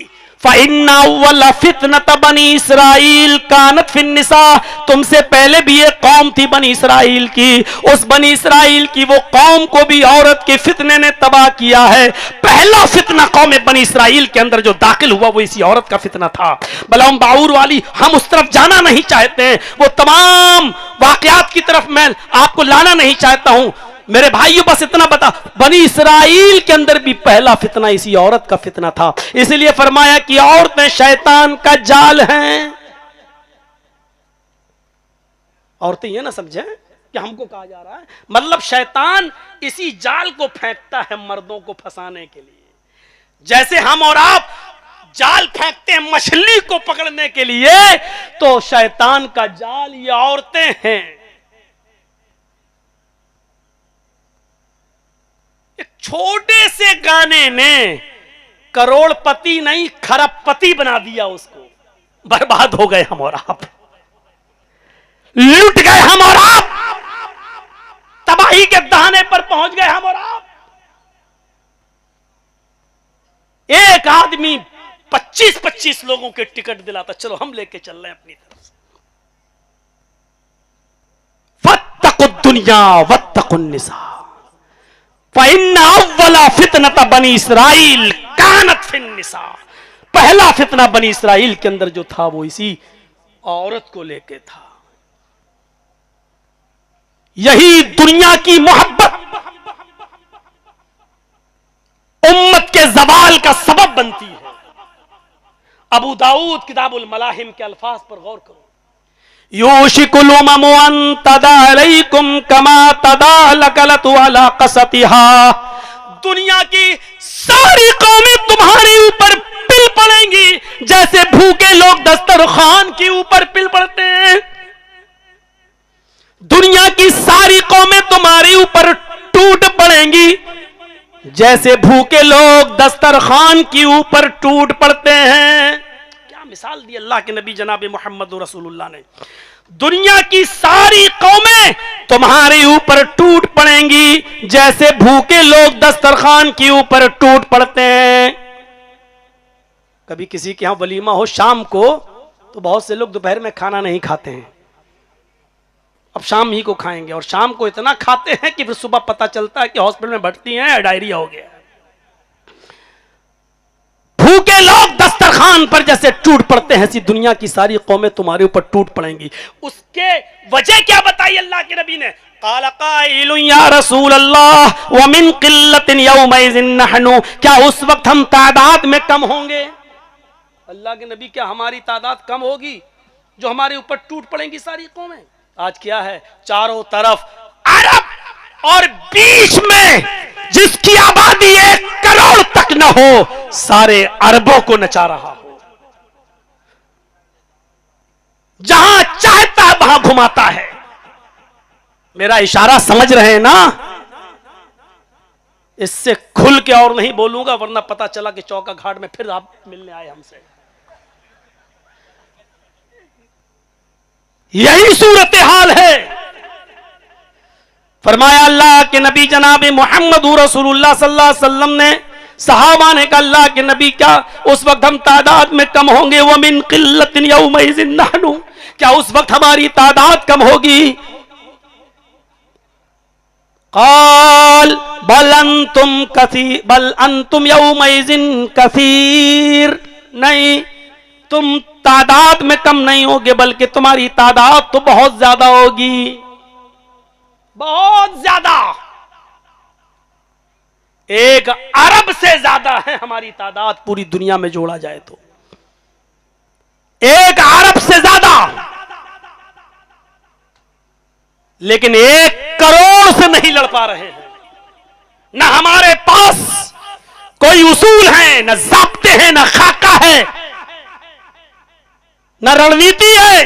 فَإِنَّ أَوَّلَ فِتْنَةَ بَنِي إِسرَائِيلَ كَانَتْ فِي النِّسَاءِ، تم سے پہلے بھی ایک قوم تھی بنی اسرائیل کی، اس بنی اسرائیل کی وہ قوم کو بھی عورت کے فتنے نے تباہ کیا ہے۔ پہلا فتنہ قوم بنی اسرائیل کے اندر جو داخل ہوا وہ اسی عورت کا فتنہ تھا۔ بلاؤں باور والی، ہم اس طرف جانا نہیں چاہتے ہیں، وہ تمام واقعات کی طرف میں آپ کو لانا نہیں چاہتا ہوں میرے بھائیوں، بس اتنا بتا، بنی اسرائیل کے اندر بھی پہلا فتنہ اسی عورت کا فتنہ تھا، اس لیے فرمایا کہ عورتیں شیطان کا جال ہیں۔ عورتیں یہ نہ سمجھیں کہ ہم کو کہا جا رہا ہے، مطلب شیطان اسی جال کو پھینکتا ہے مردوں کو پھنسانے کے لیے، جیسے ہم اور آپ جال پھینکتے ہیں مچھلی کو پکڑنے کے لیے، تو شیطان کا جال یہ عورتیں ہیں۔ چھوٹے سے گانے نے کروڑ پتی نہیں کھرب پتی بنا دیا، اس کو برباد ہو گئے ہم اور آپ، لٹ گئے ہم اور آپ، تباہی کے دہانے پر پہنچ گئے ہم اور آپ۔ ایک آدمی 25-25 لوگوں کے ٹکٹ دلاتا، چلو ہم لے کے چل رہے ہیں اپنی طرف سے۔ فاتقوا الدنیا واتقوا النساء فَإِنَّ أَوَّلَ فِتْنَةَ بَنِي إِسْرَائِيلَ كَانَتْ فِي النِّسَاءِ، پہلا فتنہ بنی اسرائیل کے اندر جو تھا وہ اسی عورت کو لے کے تھا۔ یہی دنیا کی محبت امت کے زوال کا سبب بنتی ہے۔ ابو داؤد کتاب الملاحم کے الفاظ پر غور کرو، یوشکل الامم ان تدا علیکم کما تدا لکلت علی قصتھا، دنیا کی ساری قومیں تمہارے اوپر پل پڑیں گی جیسے بھوکے لوگ دسترخوان کے اوپر پل پڑتے ہیں. دنیا کی ساری قومیں تمہارے اوپر ٹوٹ پڑیں گی جیسے بھوکے لوگ دسترخوان کے اوپر ٹوٹ پڑتے ہیں. کیا مثال دی اللہ کے نبی جناب محمد رسول اللہ نے. دنیا کی ساری قومیں تمہارے اوپر ٹوٹ پڑیں گی جیسے بھوکے لوگ دسترخوان کے اوپر ٹوٹ پڑتے ہیں. کبھی کسی کے ہاں ولیمہ ہو شام کو تو بہت سے لوگ دوپہر میں کھانا نہیں کھاتے ہیں، اب شام ہی کو کھائیں گے، اور شام کو اتنا کھاتے ہیں کہ پھر صبح پتہ چلتا ہے کہ ہاسپٹل میں بھرتی ہیں، ڈائریا ہو گیا. بھوکے لوگ دسترخوان پر جیسے ٹوٹ پڑتے ہیں، ایسی دنیا کی ساری قومیں تمہارے اوپر ٹوٹ پڑیں گی. اس کے وجہ کیا بتائی اللہ کے نبی نے؟ قال قائل یا رسول اللہ ومن قلت یومئذ نحن، کیا اس وقت ہم تعداد میں کم ہوں گے؟ اللہ کے نبی کیا ہماری تعداد کم ہوگی جو ہمارے اوپر ٹوٹ پڑیں گی ساری قومیں؟ آج کیا ہے، چاروں طرف عرب اور بیچ میں جس کی آبادی 1 کروڑ تک نہ ہو سارے عربوں کو نچا رہا ہو، جہاں چاہتا ہے وہاں گھماتا ہے. میرا اشارہ سمجھ رہے ہیں نا؟ اس سے کھل کے اور نہیں بولوں گا ورنہ پتا چلا کہ چوکا گھاٹ میں پھر آپ ملنے آئے ہم سے. یہی صورتحال ہے. فرمایا اللہ کے نبی جناب محمد رسول اللہ صلی اللہ علیہ وسلم نے، صحابہ نے کہا اللہ کے نبی کیا اس وقت ہم تعداد میں کم ہوں گے؟ وَمِن قِلَّةٍ يَوْمَئِذٍ نَحْنُ، کیا اس وقت ہماری تعداد کم ہوگی؟ قال بل انتم یومئذ کثیر، نہیں تم تعداد میں کم نہیں ہوگے بلکہ تمہاری تعداد تو بہت زیادہ ہوگی، بہت زیادہ. 1 ارب سے زیادہ ہے ہماری تعداد پوری دنیا میں جوڑا جائے تو، 1 ارب سے زیادہ، لیکن 1 کروڑ سے نہیں لڑ پا رہے ہیں. نہ ہمارے پاس کوئی اصول ہے، نہ ضابطے ہیں، نہ خاکہ ہے، نہ رڑنیتی ہے.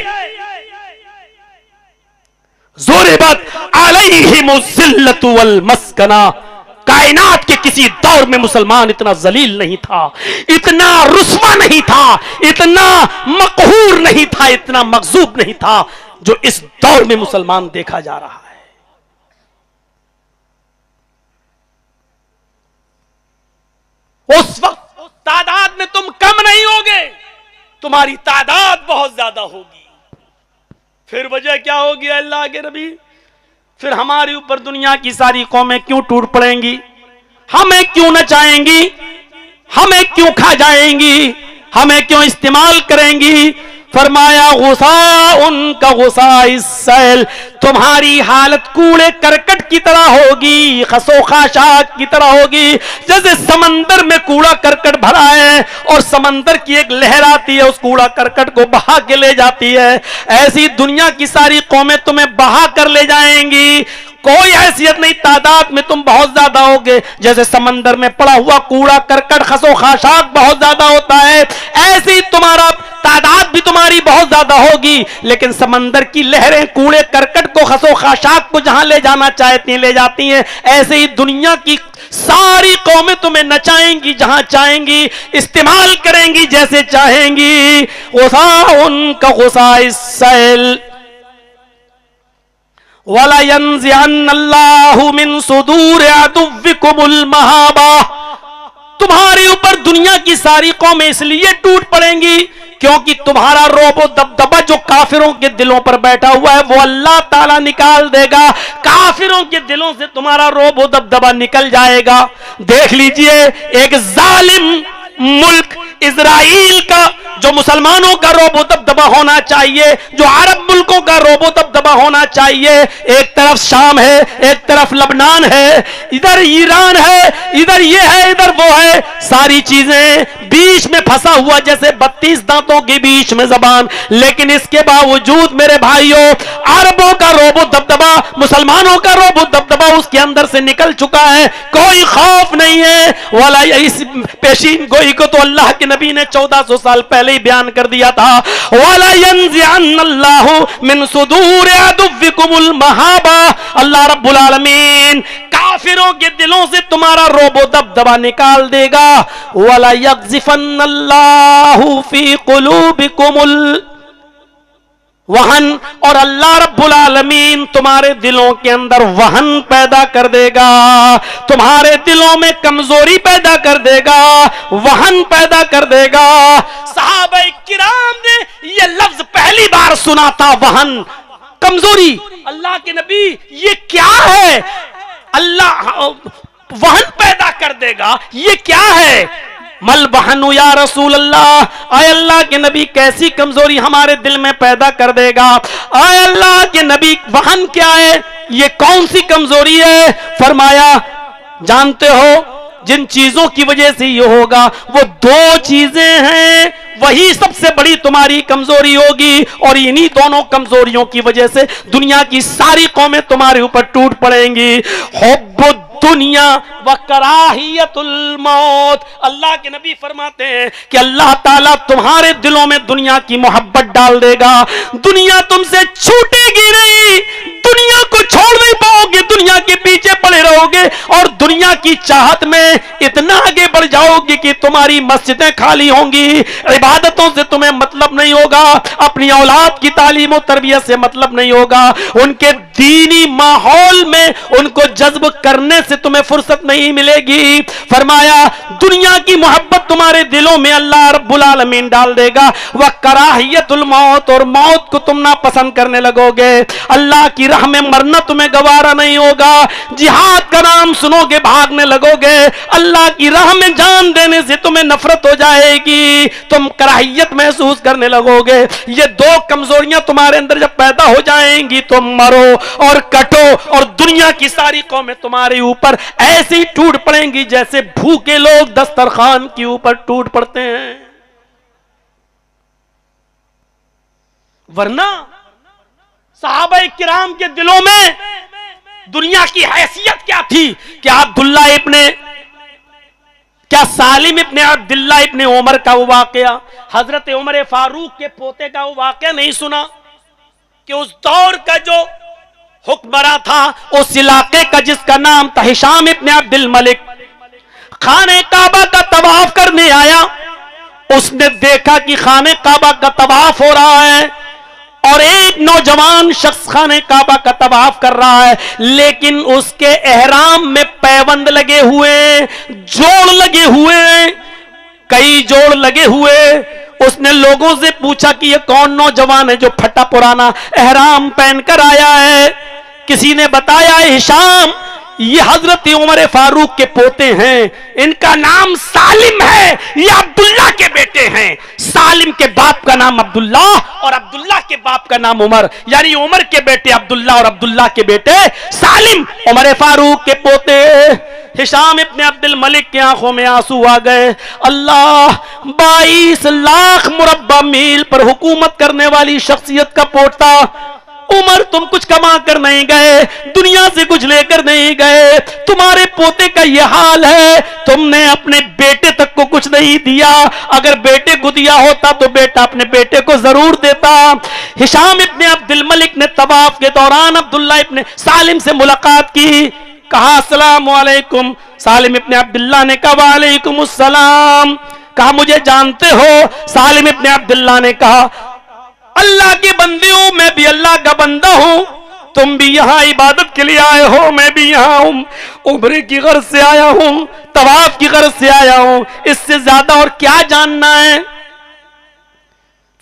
ضربت علیہم الذلۃ والمسکنہ، کائنات کے کسی دور میں مسلمان اتنا ذلیل نہیں تھا، اتنا رسوا نہیں تھا، اتنا مقہور نہیں تھا، اتنا مغضوب نہیں تھا جو اس دور میں مسلمان دیکھا جا رہا ہے. اس وقت تعداد میں تم کم نہیں ہوگے، تمہاری تعداد بہت زیادہ ہوگی. پھر وجہ کیا ہوگی اللہ کے نبی؟ پھر ہمارے اوپر دنیا کی ساری قومیں کیوں ٹوٹ پڑیں گی؟ ہمیں کیوں نچائیں گی؟ ہمیں کیوں کھا جائیں گی؟ ہمیں کیوں استعمال کریں گی؟ فرمایا غصاء ان کا غصاء السیل، تمہاری حالت کوڑے کرکٹ کی طرح ہوگی، خسو خاشاک کی طرح ہوگی. جیسے سمندر میں کوڑا کرکٹ بھرا ہے اور سمندر کی ایک لہر آتی ہے اس کوڑا کرکٹ کو بہا کے لے جاتی ہے، ایسی دنیا کی ساری قومیں تمہیں بہا کر لے جائیں گی. کوئی حیثیت نہیں، تعداد میں تم بہت زیادہ ہوگے. جیسے سمندر میں پڑا ہوا کوڑا کرکٹ خسو خاشاک بہت زیادہ ہوتا ہے، ایسے ہی تمہارا تعداد بھی تمہاری بہت زیادہ ہوگی، لیکن سمندر کی لہریں کوڑے کرکٹ کو خسو خاشاک کو جہاں لے جانا چاہتی ہیں لے جاتی ہیں. ایسے ہی دنیا کی ساری قومیں تمہیں نچائیں گی، جہاں چاہیں گی استعمال کریں گی، جیسے چاہیں گی. غصاء ان کا غصاء السیل وَلَيَنزِعَنَّ اللَّهُ مِن صُدُورِ عَدُوِّكُمُ الْمَهَابَةَ، تمہارے اوپر دنیا کی ساری قومیں اس لیے ٹوٹ پڑیں گی کیونکہ تمہارا رعب و دبدبہ جو کافروں کے دلوں پر بیٹھا ہوا ہے وہ اللہ تعالیٰ نکال دے گا. کافروں کے دلوں سے تمہارا رعب و دبدبہ نکل جائے گا. دیکھ لیجئے ایک ظالم ملک اسرائیل کا جو مسلمانوں کا روب و دبدبا ہونا چاہیے، جو عرب ملکوں کا روب و دبدبا ہونا چاہیے، ایک طرف شام ہے، ایک طرف لبنان ہے، ادھر ایران ہے، ادھر یہ ہے، ادھر وہ ہے، ساری چیزیں بیچ میں پھنسا ہوا جیسے 32 دانتوں کے بیچ میں زبان. لیکن اس کے باوجود میرے بھائیوں، عربوں کا روب و دبدبا، مسلمانوں کا روب و دبدبا اس کے اندر سے نکل چکا ہے، کوئی خوف نہیں ہے. والا اس پیشین گوئی کو تو اللہ کے نبی نے 1400 سال پہلے ہی بیان کر دیا تھا. وَلَا يَنزِعَنَّ اللَّهُ مِن صُدُورِ عَدُوِّكُمُ الْمَهَابَةَ، اللہ رب العالمین کافروں کے دلوں سے تمہارا روب و دبدبا نکال دے گا. وَلَا يَقْذِفَنَّ اللَّهُ فِي قُلُوبِكُمُ وہن، اور اللہ رب العالمین تمہارے دلوں کے اندر وہن پیدا کر دے گا، تمہارے دلوں میں کمزوری پیدا کر دے گا، وہن پیدا کر دے گا. صحابہ کرام نے یہ لفظ پہلی بار سنا تھا، وہن، کمزوری. اللہ کے نبی یہ کیا ہے؟ اللہ وہن پیدا کر دے گا، یہ کیا ہے؟ مل بہنو یا رسول اللہ، اے اللہ کے نبی کیسی کمزوری ہمارے دل میں پیدا کر دے گا؟ اے اللہ کے نبی وہن کیا ہے؟ یہ کون سی کمزوری ہے؟ فرمایا جانتے ہو جن چیزوں کی وجہ سے یہ ہوگا وہ 2 چیزیں ہیں، وہی سب سے بڑی تمہاری کمزوری ہوگی، اور انہی دونوں کمزوریوں کی وجہ سے دنیا کی ساری قومیں تمہارے اوپر ٹوٹ پڑیں گی. حب دنیا و کراہیت الموت. اللہ کے نبی فرماتے ہیں کہ اللہ تعالیٰ تمہارے دلوں میں دنیا کی محبت ڈال دے گا، دنیا تم سے چھوٹے گی نہیں، دنیا کو چھوڑ نہیں پاؤ گے، دنیا کے پیچھے پڑے رہو گے، اور دنیا کی چاہت میں اتنا آگے بڑھ جاؤ گے کہ تمہاری مسجدیں خالی ہوں گی، عبادتوں سے تمہیں مطلب نہیں ہوگا، اپنی اولاد کی تعلیم و تربیت سے مطلب نہیں ہوگا، ان کے دینی ماحول میں ان کو جذب کرنے سے تمہیں فرصت نہیں ملے گی. فرمایا دنیا کی محبت تمہارے دلوں میں اللہ رب العالمین ڈال دے گا. وَكَرَاهِيَةُ الْمَوْتِ، اور موت کو تم ناپسند کرنے لگو گے، اللہ کی راہ میں مرنا تمہیں گوارا نہیں ہوگا، جہاد کا نام سنو گے بھاگنے لگو گے، اللہ کی راہ میں جان دینے سے تمہیں نفرت ہو جائے گی، تم کراہیت محسوس کرنے لگو گے. یہ 2 کمزوریاں تمہارے اندر جب پیدا ہو جائیں گی تم مرو اور کٹو، اور دنیا کی ساری قومیں تمہارے اوپر ایسے ہی ٹوٹ پڑیں گی جیسے بھوکے لوگ دسترخوان کے اوپر ٹوٹ پڑتے ہیں. ورنہ صحابہ کرام کے دلوں میں دنیا کی حیثیت کیا تھی؟ کیا سالم ابن عبداللہ ابن عمر کا وہ واقعہ، حضرت عمر فاروق کے پوتے کا وہ واقعہ نہیں سنا کہ اس دور کا جو حکمراں تھا اس علاقے کا، جس کا نام تھا ہشام ابن عبد الملک، خانہ کعبہ کا طواف کرنے آیا. اس نے دیکھا کہ خانہ کعبہ کا طواف ہو رہا ہے اور ایک نوجوان شخص خانہ کعبہ کا طواف کر رہا ہے، لیکن اس کے احرام میں پیوند لگے ہوئے، جوڑ لگے ہوئے، کئی جوڑ لگے ہوئے. اس نے لوگوں سے پوچھا کہ یہ کون نوجوان ہے جو پھٹا پرانا احرام پہن کر آیا ہے؟ کسی نے بتایا ہشام، یہ حضرت عمر فاروق کے پوتے ہیں، ان کا نام سالم ہے، یہ عبداللہ کے بیٹے ہیں. سالم کے باپ کا نام عبداللہ اور عبداللہ کے باپ کا نام عمر، یعنی عمر کے بیٹے عبداللہ اور عبداللہ کے بیٹے سالم، عمر فاروق کے پوتے. ہشام ابن عبد الملک کی آنکھوں میں آنسو آ گئے. اللہ، 22 لاکھ مربع میل پر حکومت کرنے والی شخصیت کا پوتا عمر، تم کچھ کما کر نہیں گئے، دنیا سے کچھ لے کر نہیں گئے، تمہارے پوتے کا یہ حال ہے، تم نے اپنے بیٹے تک کو کچھ نہیں دیا. اگر بیٹے کو دیا ہوتا تو بیٹا اپنے بیٹے کو ضرور دیتا. ہشام ابن عبد الملک نے طواف کے دوران عبداللہ ابن سالم سے ملاقات کی، کہا السلام علیکم. سالم ابن عبداللہ نے کہا وعلیکم السلام. کہا مجھے جانتے ہو؟ سالم ابن عبداللہ نے کہا اللہ کے بندے ہوں، میں بھی اللہ کا بندہ ہوں، تم بھی یہاں عبادت کے لیے آئے ہو، میں بھی یہاں ہوں، عمرے کی غرض سے آیا ہوں، طواف کی غرض سے آیا ہوں، اس سے زیادہ اور کیا جاننا ہے؟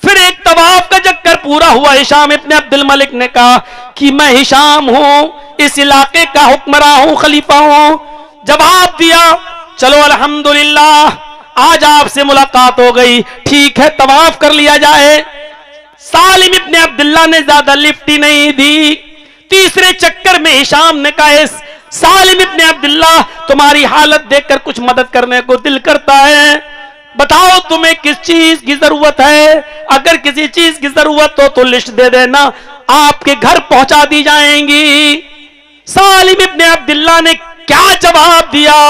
پھر ایک طواف کا چکر پورا ہوا. ہشام ابن عبد الملک نے کہا کہ میں ہشام ہوں، اس علاقے کا حکمراں ہوں، خلیفہ ہوں. جواب دیا چلو الحمدللہ آج آپ سے ملاقات ہو گئی، ٹھیک ہے طواف کر لیا جائے۔ سالم ابن عبداللہ نے زیادہ لفٹ ہی نہیں دی۔ تیسرے چکر میں ہشام نے کہا سالم ابن عبداللہ تمہاری حالت دیکھ کر کچھ مدد کرنے کو دل کرتا ہے، بتاؤ تمہیں کس چیز کی ضرورت ہے؟ اگر کسی چیز کی ضرورت ہو تو لسٹ دے دینا، آپ کے گھر پہنچا دی جائیں گی۔ سالم ابن عبداللہ نے کیا جواب دیا؟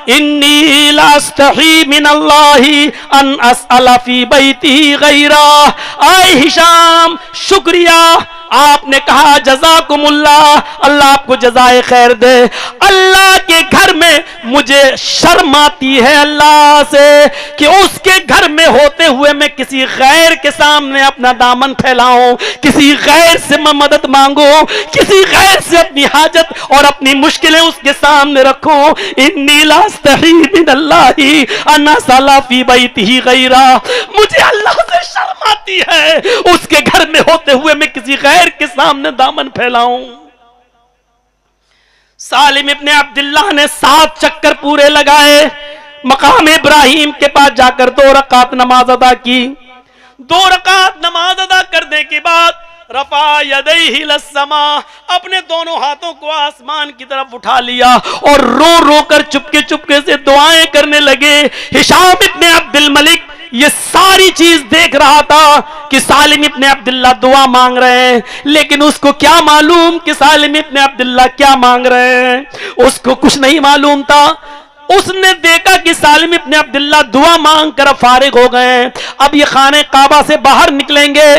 انی لا استحی من اللہ ان اسأل فی بیتی غیرہ۔ اے ہشام شکریہ، آپ نے کہا جزاکم اللہ، اللہ آپ کو جزائے خیر دے، اللہ کے گھر میں مجھے شرم آتی ہے اللہ سے کہ اس کے گھر میں ہوتے ہوئے میں کسی غیر کے سامنے اپنا دامن پھیلاؤں، کسی غیر سے میں مدد مانگوں، کسی غیر سے اپنی حاجت اور اپنی مشکلیں اس کے سامنے رکھوں۔ انی لا استحی من اللہ ان اسأل فی بیتہ غیرہ، مجھے اللہ سے شرم آتی ہے اس کے گھر میں ہوتے ہوئے میں کسی غیر کے سامنے دامن پھیلاؤں۔ سالم ابن عبداللہ نے 7 چکر پورے لگائے، مقام ابراہیم کے پاس جا کر 2 رکعت نماز ادا کی۔ 2 رکعت نماز ادا کرنے کے بعد رفع یدیہ للسماء، اپنے دونوں ہاتھوں کو آسمان کی طرف اٹھا لیا اور رو رو کر چپکے سے دعائیں کرنے لگے۔ ہشام ابن عبد الملک یہ ساری چیز دیکھ رہا تھا کہ سالم ابن عبداللہ دعا مانگ رہے ہیں، لیکن اس کو کیا معلوم کہ سالم ابن عبداللہ کیا مانگ رہے ہیں، اس کو کچھ نہیں معلوم تھا۔ اس نے دیکھا کہ سالم ابن عبداللہ دعا مانگ کر فارغ ہو گئے ہیں، اب یہ خانہ کعبہ سے باہر نکلیں گے،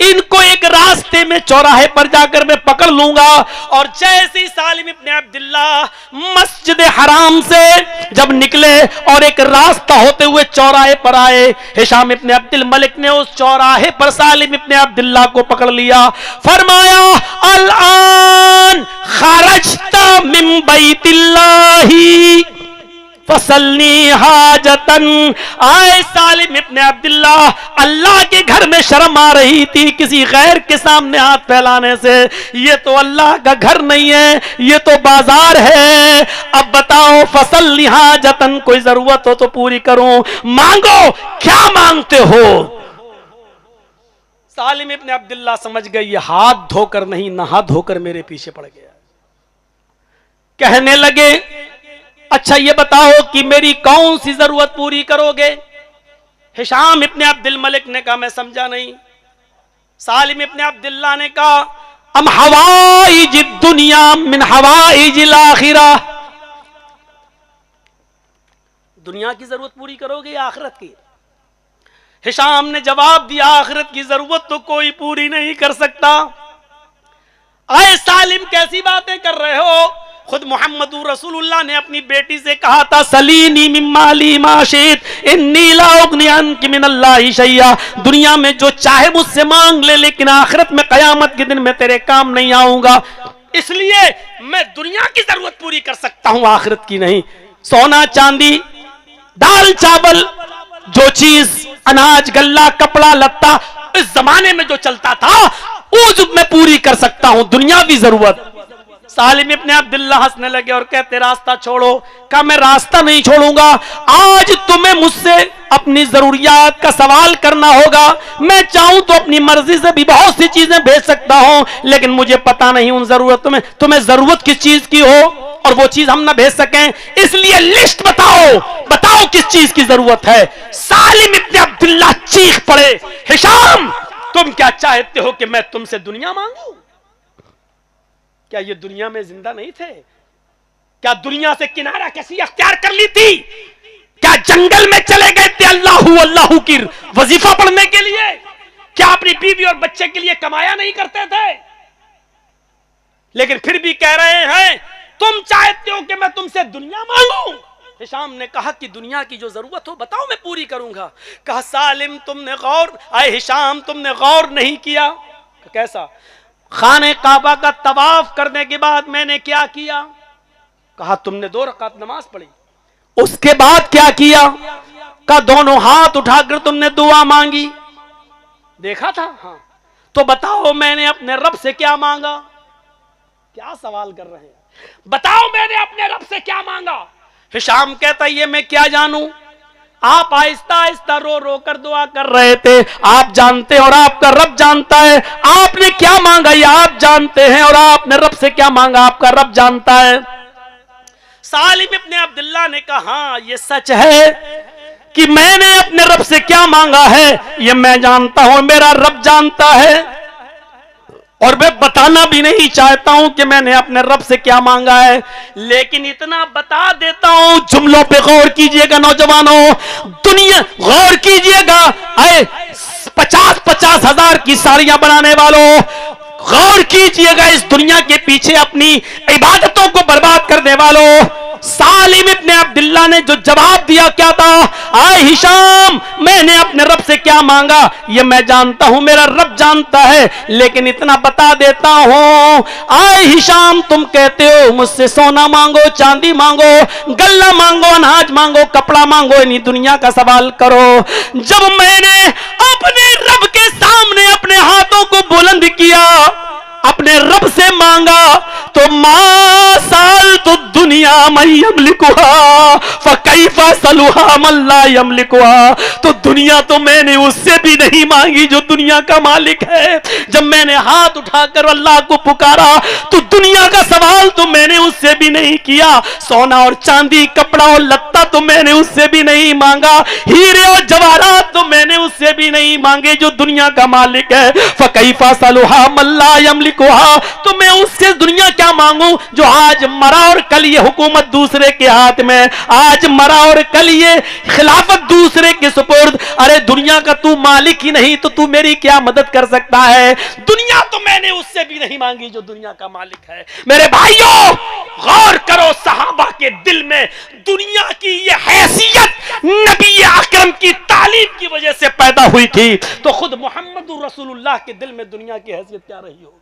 ان کو ایک راستے میں چوراہے پر جا کر میں پکڑ لوں گا۔ اور جیسے ہی سالم ابن عبداللہ مسجد حرام سے جب نکلے اور ایک راستہ ہوتے ہوئے چوراہے پر آئے، ہشام ابن عبد الملک نے اس چوراہے پر سالم ابن عبداللہ کو پکڑ لیا، فرمایا الآن خرجت من بیت اللہ فصلنی حاجتن۔ آئے سالم ابن عبداللہ، اللہ کے گھر میں شرم آ رہی تھی کسی غیر کے سامنے ہاتھ پھیلانے سے، یہ تو اللہ کا گھر نہیں ہے، یہ تو بازار ہے۔ اب بتاؤ فصلنی حاجتن، کوئی ضرورت ہو تو پوری کروں، مانگو، کیا مانگتے ہو؟ سالم ابن عبداللہ سمجھ گئے یہ ہاتھ دھو کر نہیں نہا دھو کر میرے پیچھے پڑ گیا۔ کہنے لگے اچھا یہ بتاؤ کہ میری کون سی ضرورت پوری کرو گے؟ ہشام ابن عبد الملک نے کہا میں سمجھا نہیں۔ سالم ابن عبداللہ نے کہا ام حوائج الدنیا من حوائج الاخرہ، دنیا کی ضرورت پوری کرو گے یا آخرت کی؟ ہشام نے جواب دیا آخرت کی ضرورت تو کوئی پوری نہیں کر سکتا۔ اے سالم کیسی باتیں کر رہے ہو؟ خود محمد رسول اللہ نے اپنی بیٹی سے کہا تھا سلینی من مالی ما شئت انی لا اغنی عنک من اللہ شیئا، دنیا میں جو چاہے مجھ سے مانگ لے، لیکن آخرت میں قیامت کے دن میں تیرے کام نہیں آؤں گا، اس لیے میں دنیا کی ضرورت پوری کر سکتا ہوں، آخرت کی نہیں۔ سونا چاندی دال چاول جو چیز اناج غلہ کپڑا لتا اس زمانے میں جو چلتا تھا وہ میں پوری کر سکتا ہوں، دنیاوی ضرورت۔ سالم ابن عبداللہ ہنسنے لگے اور کہتے راستہ چھوڑو۔ کہا میں راستہ نہیں چھوڑوں گا، آج تمہیں مجھ سے اپنی ضروریات کا سوال کرنا ہوگا، میں چاہوں تو اپنی مرضی سے بھی بہت سی چیزیں بھیج سکتا ہوں، لیکن مجھے پتا نہیں ان ضرورتوں میں تمہیں ضرورت کس چیز کی ہو اور وہ چیز ہم نہ بھیج سکیں، اس لیے لسٹ بتاؤ کس چیز کی ضرورت ہے۔ سالم ابن عبداللہ چیخ پڑے ہشام تم کیا چاہتے ہو کہ میں تم سے دنیا مانگوں؟ کیا یہ دنیا میں زندہ نہیں تھے؟ کیا دنیا سے کنارہ کسی اختیار کر لی تھی؟ کیا جنگل میں چلے گئے تھے اللہ کی وظیفہ پڑھنے کے لیے؟ کیا اپنی بیوی اور بچے کے لیے کمایا نہیں کرتے تھے؟ لیکن پھر بھی کہہ رہے ہیں تم چاہتے ہو کہ میں تم سے دنیا مانگوں؟ ہشام نے کہا کہ دنیا کی جو ضرورت ہو بتاؤ میں پوری کروں گا۔ کہا سالم تم نے ہشام تم نے غور نہیں کیا؟ کیسا؟ خانہ کعبہ کا طواف کرنے کے بعد میں نے کیا کیا؟ کہا تم نے 2 رکعت نماز پڑھی۔ اس کے بعد کیا کیا؟ کہا دونوں ہاتھ اٹھا کر تم نے دعا مانگی۔ دیکھا تھا؟ ہاں۔ تو بتاؤ میں نے اپنے رب سے کیا مانگا؟ کیا سوال کر رہے ہیں؟ بتاؤ میں نے اپنے رب سے کیا مانگا؟ ہشام کہتا یہ میں کیا جانوں، آپ آہستہ آہستہ رو رو کر دعا کر رہے تھے. آپ جانتے ہیں اور آپ کا رب جانتا ہے آپ نے کیا مانگا، یہ آپ جانتے ہیں، اور آپ نے رب سے کیا مانگا آپ کا رب جانتا ہے. سالم ابن عبداللہ نے کہا ہاں یہ سچ ہے کہ میں نے اپنے رب سے کیا مانگا ہے یہ میں جانتا ہوں، میرا رب جانتا ہے، اور میں بتانا بھی نہیں چاہتا ہوں کہ میں نے اپنے رب سے کیا مانگا ہے، لیکن اتنا بتا دیتا ہوں. جملوں پہ غور کیجئے گا نوجوانوں، دنیا غور کیجئے گا، اے 50 ہزار کی ساڑیاں بنانے والوں، غور کیجئے گا اس دنیا کے پیچھے اپنی عبادتوں کو برباد کرنے والوں. سالم ابن عبداللہ نے جو جواب دیا کیا تھا، آئے ہشام میں نے اپنے رب سے کیا مانگا یہ میں جانتا ہوں، میرا رب جانتا ہے، لیکن اتنا بتا دیتا ہوں. آئے ہشام تم کہتے ہو مجھ سے سونا مانگو، چاندی مانگو، گلہ مانگو، اناج مانگو، کپڑا مانگو، انہی دنیا کا سوال کرو. جب میں نے اپنے رب کے سامنے اپنے ہاتھوں کو بلند کیا، اپنے رب سے مانگا، تو ما سالت الدنیا من یملکها فکیف اسألها من لا یملکها، تو دنیا تو میں نے اس سے بھی نہیں مانگی جو دنیا کا مالک ہے. جب میں نے ہاتھ اٹھا کر اللہ کو پکارا تو دنیا کا سوال تو میں نے اس سے بھی نہیں کیا، سونا اور چاندی، کپڑا اور لتا تو میں نے اس سے بھی نہیں مانگا، ہیرے اور جواہرات تو میں نے اس سے بھی نہیں مانگے جو دنیا کا مالک ہے. فکیف اسألها من لا یملکها، تو میں اس سے دنیا کیا مانگوں جو آج مرا اور کل یہ حکومت دوسرے کے ہاتھ میں، آج مرا اور کل یہ خلافت دوسرے کے سپرد. ارے دنیا کا تو مالک ہی نہیں تو تو میری کیا مدد کر سکتا ہے؟ دنیا تو میں نے اس سے بھی نہیں مانگی جو دنیا کا مالک ہے. میرے بھائیوں غور کرو، صحابہ کے دل میں دنیا کی یہ حیثیت نبی اکرم کی تعلیم کی وجہ سے پیدا ہوئی تھی، تو خود محمد رسول اللہ کے دل میں دنیا کی حیثیت کیا رہی ہوگی؟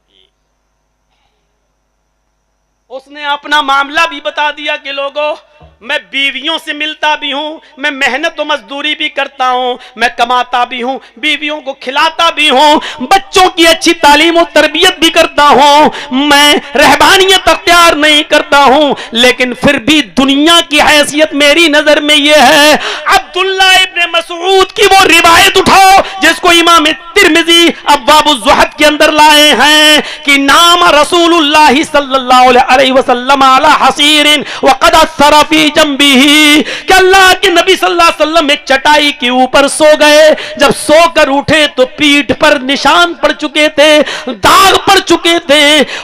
اس نے اپنا معاملہ بھی بتا دیا کہ لوگوں میں بیویوں سے ملتا بھی ہوں، میں محنت و مزدوری بھی کرتا ہوں، میں کماتا بھی ہوں، بیویوں کو کھلاتا بھی ہوں، بچوں کی اچھی تعلیم و تربیت بھی کرتا ہوں، میں رہبانیت اختیار نہیں کرتا ہوں، لیکن پھر بھی دنیا کی حیثیت میری نظر میں یہ ہے. عبداللہ ابن مسعود کی وہ روایت اٹھاؤ جس کو امام ترمذی ابواب الزہد کے اندر لائے ہیں کہ نام رسول اللہ صلی اللہ علیہ وسلم علی حصیر وقد اثر فی جنبہ، کہ اللہ کے نبی صلی اللہ علیہ وسلم ایک چٹائی کے اوپر سو گئے. جب سو کر اٹھے تو پیٹھ پر نشان پڑ چکے تھے، داغ پڑ چکے تھے.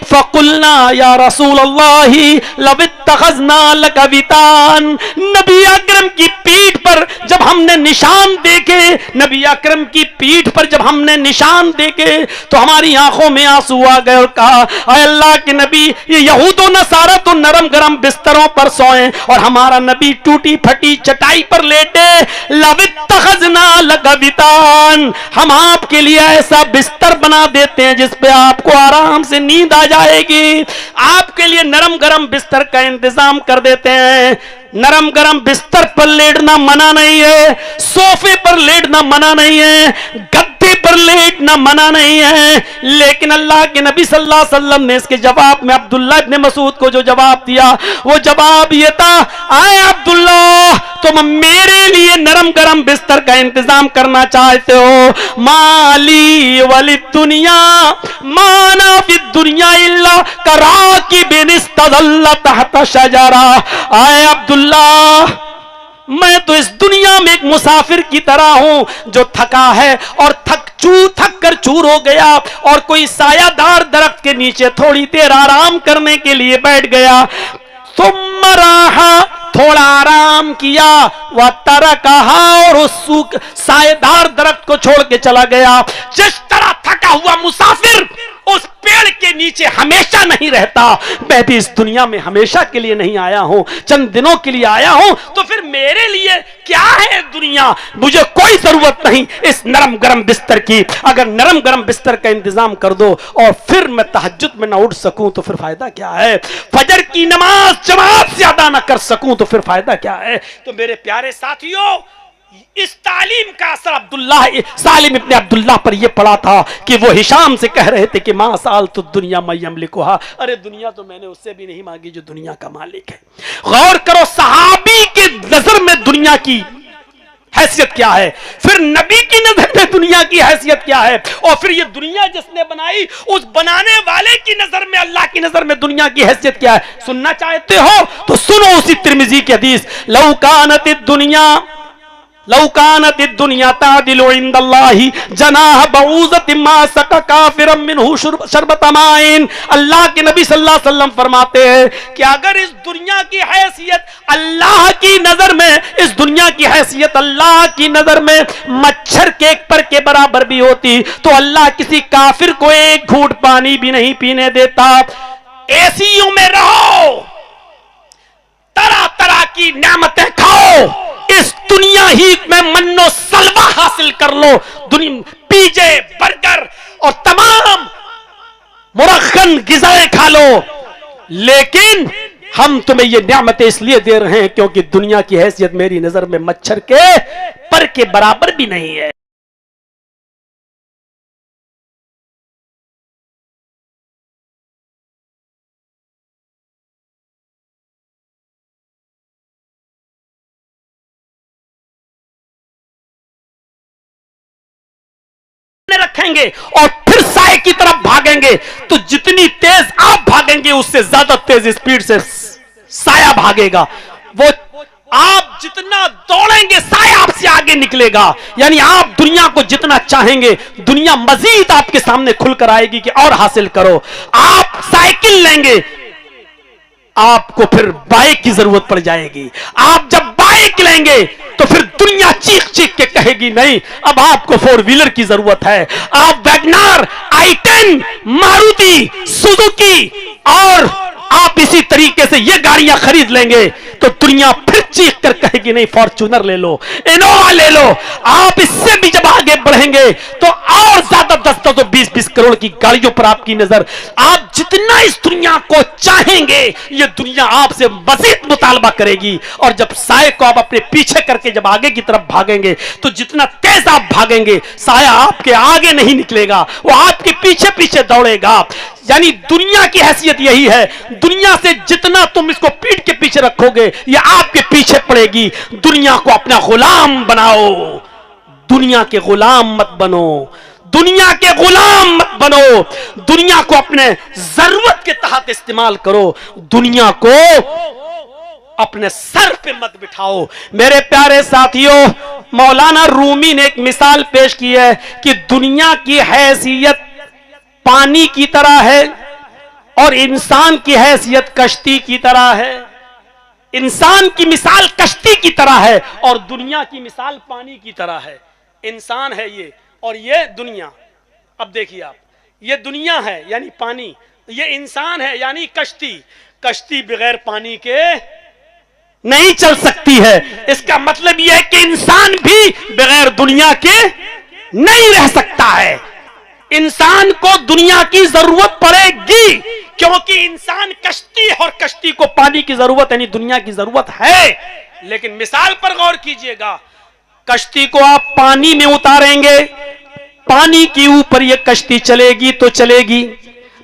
فقلنا یا رسول اللہ لو اتخذنا لک وطان، نبی اکرم کی پیٹھ پر جب ہم نے نشان دیکھے، نبی اکرم کی پیٹھ پر جب ہم نے نشان دیکھے تو ہماری آنکھوں میں آنسو آ گئے اور کہا اے اللہ کے نبی یہ یہود و نصارہ تو نرم گرم بستروں پر سوئیں اور ہمارا نبی ٹوٹی پھٹی چٹائی پر لیٹے. لو اتخذنا لک وطان، ہم آپ کے لیے ایسا بستر بنا دیتے ہیں جس پہ آپ کو آرام سے نیند آ جائے گی، آپ کے لیے نرم گرم بستر کا انتظام کر دیتے ہیں. نرم گرم بستر پر لیٹنا منع نہیں ہے، صوفے پر لیٹنا منع نہیں ہے، گدے پر لیٹنا منع نہیں ہے، لیکن اللہ کے نبی صلی اللہ علیہ وسلم نے اس کے جواب میں عبداللہ ابن مسعود کو جو جواب دیا وہ جواب یہ تھا اے عبداللہ تم میرے لیے نرم گرم بستر کا انتظام کرنا چاہتے ہو، مالی ولی دنیا مانا فی الدنیا الا کراکب استظل تحت شجرہ. اے عبداللہ میں تو اس دنیا میں ایک مسافر کی طرح ہوں جو تھکا ہے اور تھک کر چور ہو گیا اور کوئی سایہ دار درخت کے نیچے تھوڑی دیر آرام کرنے کے لیے بیٹھ گیا. ثم راحا، تھوڑا آرام کیا، وَتَرَكَهَا، اور اس سایہ دار درخت کو چھوڑ کے چلا گیا. جس طرح تھکا ہوا مسافر اس پیڑ کے نیچے ہمیشہ نہیں رہتا، میں بھی اس دنیا میں ہمیشہ کے لیے نہیں آیا ہوں، چند دنوں کے لیے آیا ہوں. تو پھر میرے لیے کیا ہے دنیا؟ مجھے کوئی ضرورت نہیں اس نرم گرم بستر کی. اگر نرم گرم بستر کا انتظام کر دو اور پھر میں تہجد میں نہ اٹھ سکوں تو پھر فائدہ کیا ہے؟ فجر کی نماز جماعت سے ادا نہ کر سکوں تو پھر فائدہ کیا ہے؟ تو میرے پیارے ساتھیوں اس تعلیم کا اثر عبداللہ سالم ابن عبداللہ پر یہ پڑا تھا کہ وہ ہشام سے کہہ رہے تھے کہ ما سالت الدنیا من یملکها، ارے دنیا تو میں نے اس سے بھی نہیں مانگی جو دنیا کا مالک ہے. غور کرو صحابی کے نظر میں دنیا کی حیثیت کیا ہے، پھر نبی کی نظر میں دنیا کی حیثیت کیا ہے، اور پھر یہ دنیا جس نے بنائی اس بنانے والے کی نظر میں، اللہ کی نظر میں دنیا کی حیثیت کیا ہے۔ سننا چاہتے ہو تو سنو اسی ترمذی کی حدیث، لو کانت الدنیا تعدل عند اللہ جناح بعوضۃ ما سقى کافرا منہ شربۃ ماء۔ اللہ کے نبی صلی اللہ علیہ وسلم فرماتے ہیں کہ اگر اس دنیا کی حیثیت اللہ کی نظر میں، اس دنیا کی حیثیت اللہ کی نظر میں مچھر کے پر کے برابر بھی ہوتی تو اللہ کسی کافر کو ایک گھونٹ پانی بھی نہیں پینے دیتا۔ ایسیوں میں رہو، طرح طرح کی نعمتیں کھاؤ، اس دنیا ہی میں من و سلوہ حاصل کر لو، پیزے، برگر اور تمام مرخن غذائیں کھا لو، لیکن ہم تمہیں یہ نعمتیں اس لیے دے رہے ہیں کیونکہ دنیا کی حیثیت میری نظر میں مچھر کے پر کے برابر بھی نہیں ہے۔ رکھیں گے اور پھر سائے کی طرف بھاگیں گے تو جتنی تیز آپ بھاگیں گے اس سے زیادہ تیز اسپیڈ سے سایہ بھاگے گا، وہ آپ جتنا دوڑیں گے سایہ آپ سے آگے نکلے گا۔ یعنی آپ دنیا کو جتنا چاہیں گے دنیا مزید آپ کے سامنے کھل کر آئے گی کہ اور حاصل کرو۔ آپ سائیکل لیں گے، آپ کو پھر بائک کی ضرورت پڑ جائے گی، آپ جب بائک لیں گے تو پھر دنیا چیخ چیخ کے کہے گی نہیں اب آپ کو 4 ویلر کی ضرورت ہے۔ آپ ویگنار، i10، ماروتی، سوزوکی اور آپ اسی طریقے سے یہ گاڑیاں خرید لیں گے تو دنیا پھر چیخ کر کہے گی نہیں فارچونر لے لو، انووا لے لو۔ آپ اس سے بھی جب آگے بڑھیں گے تو اور زیادہ 10 اور 20 کروڑ کی گاڑیوں پر آپ کی نظر۔ آپ جتنا اس دنیا کو چاہیں گے یہ دنیا آپ سے مزید مطالبہ کرے گی، اور جب سائے کو آپ اپنے پیچھے کر کے جب آگے کی طرف بھاگیں گے تو جتنا تیز آپ بھاگیں گے سایہ آپ کے آگے نہیں نکلے گا، وہ آپ کے پیچھے پیچھے دوڑے گا۔ یعنی دنیا کی حیثیت یہی ہے، دنیا سے جتنا تم اس کو پیٹ کے پیچھے رکھو گے یہ آپ کے پیچھے پڑے گی۔ دنیا کو اپنا غلام بناؤ، دنیا کے غلام مت بنو، دنیا کے غلام مت بنو، دنیا کو اپنے ضرورت کے تحت استعمال کرو، دنیا کو اپنے سر پہ مت بٹھاؤ۔ میرے پیارے ساتھیوں، مولانا رومی نے ایک مثال پیش کی ہے کہ دنیا کی حیثیت پانی کی طرح ہے اور انسان کی حیثیت کشتی کی طرح ہے۔ انسان کی مثال کشتی کی طرح ہے اور دنیا کی مثال پانی کی طرح ہے۔ انسان ہے یہ اور یہ دنیا۔ اب دیکھیے آپ، یہ دنیا ہے یعنی پانی، یہ انسان ہے یعنی کشتی۔ کشتی بغیر پانی کے نہیں چل سکتی ہے، اس کا مطلب یہ ہے کہ انسان بھی بغیر دنیا کے نہیں رہ سکتا ہے۔ انسان کو دنیا کی ضرورت پڑے گی کیونکہ انسان کشتی اور کشتی کو پانی کی ضرورت یعنی دنیا کی ضرورت ہے۔ لیکن مثال پر غور کیجئے گا، کشتی کو آپ پانی میں اتاریں گے، پانی کے اوپر یہ کشتی چلے گی تو چلے گی،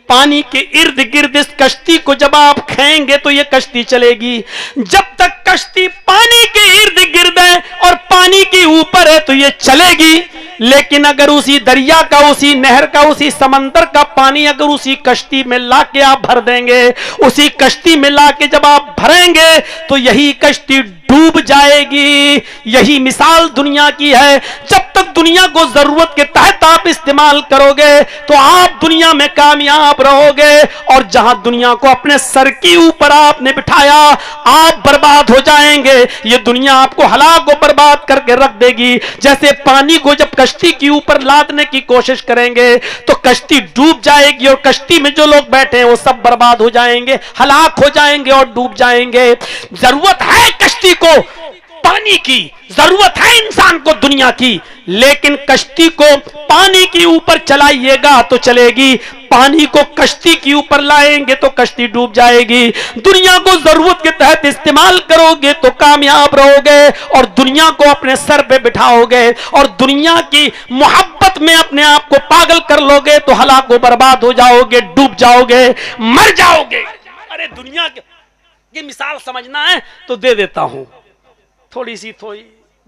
پانی کے ارد گرد اس کشتی کو جب آپ کھائیں گے تو یہ کشتی چلے گی۔ جب تک کشتی پانی کے ارد گرد ہے اور پانی کے اوپر ہے تو یہ چلے گی، لیکن اگر اسی دریا کا، اسی نہر کا، اسی سمندر کا پانی اگر اسی کشتی میں لا کے آپ بھر دیں گے، اسی کشتی میں لا کے جب آپ بھریں گے تو یہی کشتی ڈوب جائے گی۔ یہی مثال دنیا کی ہے۔ جب تک دنیا کو ضرورت کے تحت آپ استعمال کرو گے تو آپ دنیا میں کامیاب رہو گے، اور جہاں دنیا کو اپنے سر کے اوپر آپ نے بٹھایا آپ برباد ہو جائیں گے۔ یہ دنیا آپ کو ہلاک و برباد کر کے رکھ دے گی۔ جیسے پانی کو جب کشتی کے اوپر لادنے کی کوشش کریں گے تو کشتی ڈوب جائے گی اور کشتی میں جو لوگ بیٹھے ہیں وہ سب برباد ہو جائیں گے، ہلاک ہو جائیں گے اور ڈوب جائیں گے۔ ضرورت ہے کشتی کو پانی کی، ضرورت ہے انسان کو دنیا کی، لیکن کشتی کو پانی کے اوپر چلائیے گا تو چلے گی، پانی کو کشتی کے اوپر لائیں گے تو کشتی ڈوب جائے گی۔ دنیا کو ضرورت کے تحت استعمال کرو گے تو کامیاب رہو گے اور دنیا کو اپنے سر پہ بٹھاؤ گے اور دنیا کی محبت میں اپنے آپ کو پاگل کر لو گے تو ہلاک و برباد ہو جاؤ گے، ڈوب جاؤ گے، مر جاؤ گے۔ ارے دنیا کی مثال سمجھنا ہے تو دے دیتا ہوں، تھوڑی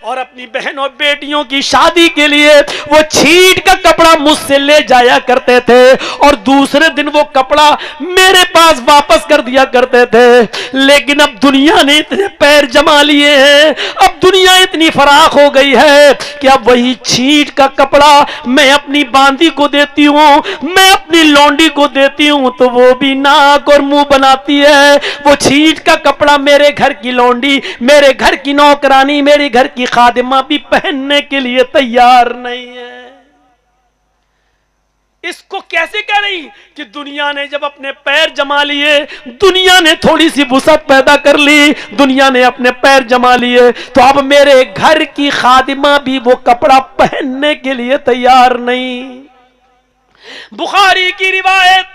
اور اپنی بہنوں بیٹیوں کی شادی کے لیے وہ چھیٹ کا کپڑا مجھ سے لے جایا کرتے تھے اور دوسرے دن وہ کپڑا میرے پاس واپس کر دیا کرتے تھے. لیکن اب دنیا نے اتنے پیر جما لیے ہیں, اب دنیا اتنی فراخ ہو گئی ہے کہ اب وہی چھیٹ کا کپڑا میں اپنی باندی کو دیتی ہوں, میں اپنی لونڈی کو دیتی ہوں تو وہ بھی ناک اور منہ بناتی ہے. وہ چھیٹ کا کپڑا میرے گھر کی لونڈی, میرے گھر کی نوکرانی, میرے گھر کی خادمہ بھی پہننے کے لیے تیار نہیں ہے. اس کو کیسے کہہ رہی کہ دنیا نے جب اپنے پیر جما لیے, دنیا نے تھوڑی سی وسعت پیدا کر لی, دنیا نے اپنے پیر جما لیے تو اب میرے گھر کی خادمہ بھی وہ کپڑا پہننے کے لیے تیار نہیں. بخاری کی روایت,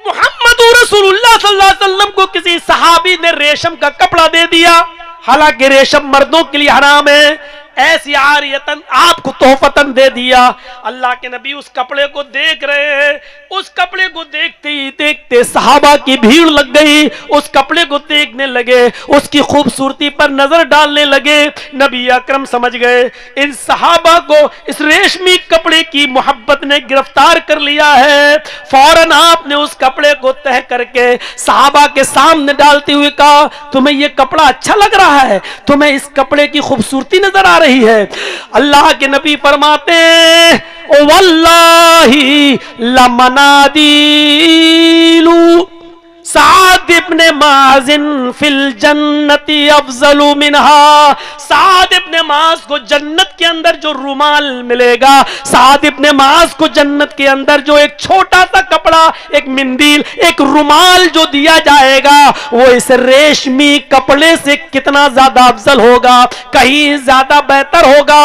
محمد رسول اللہ صلی اللہ علیہ وسلم کو کسی صحابی نے ریشم کا کپڑا دے دیا, حالانکہ ریشم مردوں کے لیے حرام ہے, ایسی عاریتن آپ کو تحفتن دے دیا. اللہ کے نبی اس کپڑے کو دیکھ رہے ہیں, اس کپڑے کو دیکھتے ہی دیکھتے صحابہ کی بھیڑ لگ گئی, اس کپڑے کو دیکھنے لگے, اس کی خوبصورتی پر نظر ڈالنے لگے. نبی اکرم سمجھ گئے ان صحابہ کو اس ریشمی کپڑے کی محبت نے گرفتار کر لیا ہے. فوراً آپ نے اس کپڑے کو تہہ کر کے صحابہ کے سامنے ڈالتے ہوئے کہا, تمہیں یہ کپڑا اچھا لگ رہا ہے, تمہیں اس کپڑے کی خوبصورتی نظر آ رہی ہے؟ اللہ کے نبی فرماتے ہیں, واللہ لمنادیل سعد ابن معاذ فی الجنت افضل منہا. سعد ابن معاذ کو جنت کے اندر جو رومال ملے گا, سعد ابن معاذ کو جنت کے اندر جو ایک چھوٹا سا کپڑا, ایک مندیل, ایک رومال جو دیا جائے گا, وہ اس ریشمی کپڑے سے کتنا زیادہ افضل ہوگا, کہیں زیادہ بہتر ہوگا.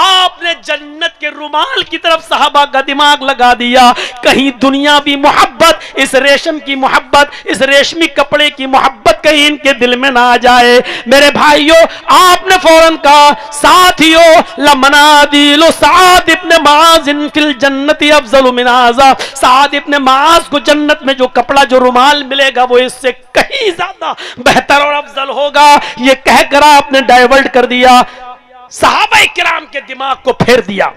آپ نے جنت کے رومال کی طرف صحابہ کا دماغ لگا دیا, کہیں دنیاوی محبت, اس ریشم کی محبت, اس ریشمی کپڑے کی محبت کہیں ان کے دل میں نہ آ جائے. میرے بھائیوں, آپ نے فوراً کہا, ساتھیو لمنادیل سعد ابن معاذ فی الجنت افضل من ھذا. سعد ابن معاذ کو جنت میں جو کپڑا, جو رومال ملے گا, وہ اس سے کہیں زیادہ بہتر اور افضل ہوگا. یہ کہہ کر آپ نے ڈائیورٹ کر دیا, صحابہ کرام کے دماغ کو پھیر دیا.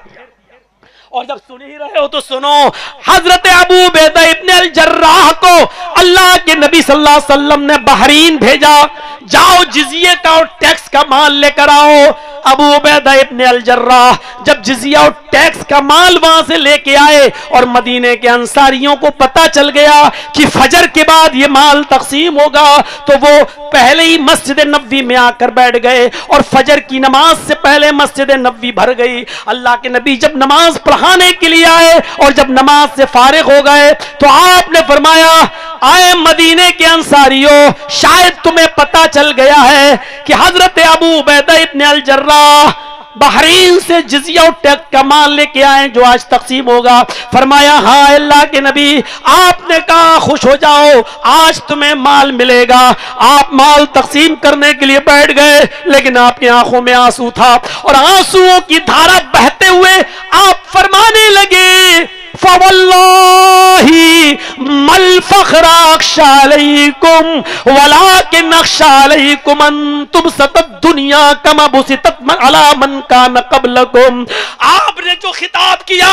اور جب سن ہی رہے ہو تو سنو, حضرت ابو عبیدہ ابن الجراح کو اللہ کے نبی صلی اللہ علیہ وسلم نے بحرین بھیجا, جاؤ جزیے کا اور ٹیکس کا مال لے کر آؤ. ابو عبیدہ ابن الجراح جب جزیہ اور ٹیکس کا مال وہاں سے لے کے آئے اور مدینے کے انصاریوں کو پتا چل گیا کہ فجر کے بعد یہ مال تقسیم ہوگا, تو وہ پہلے ہی مسجد نبوی میں آ کر بیٹھ گئے اور فجر کی نماز سے پہلے مسجد نبوی بھر گئی. اللہ کے نبی جب نماز پڑھانے کے لیے آئے اور جب نماز سے فارغ ہو گئے تو آپ نے فرمایا, آئے مدینے کے انصاریوں, شاید تمہیں پتا چل گیا ہے کہ حضرت ابو عبیدہ ابن الجراح بحرین سے جزیہ و ٹیکس کا مال لے کے آئے جو آج تقسیم ہوگا. فرمایا, ہاں اللہ کے نبی, آپ نے کہا خوش ہو جاؤ, آج تمہیں مال ملے گا. آپ مال تقسیم کرنے کے لیے بیٹھ گئے, لیکن آپ کی آنکھوں میں آنسو تھا اور آنسوؤں کی دھارا بہتے ہوئے آپ فرمانے لگے, فواللہ مل فخر اخشى علیکم ولکن اخشى علیکم ان تبسط الدنیا کما بسطت علی من کان قبلکم. آپ نے جو خطاب کیا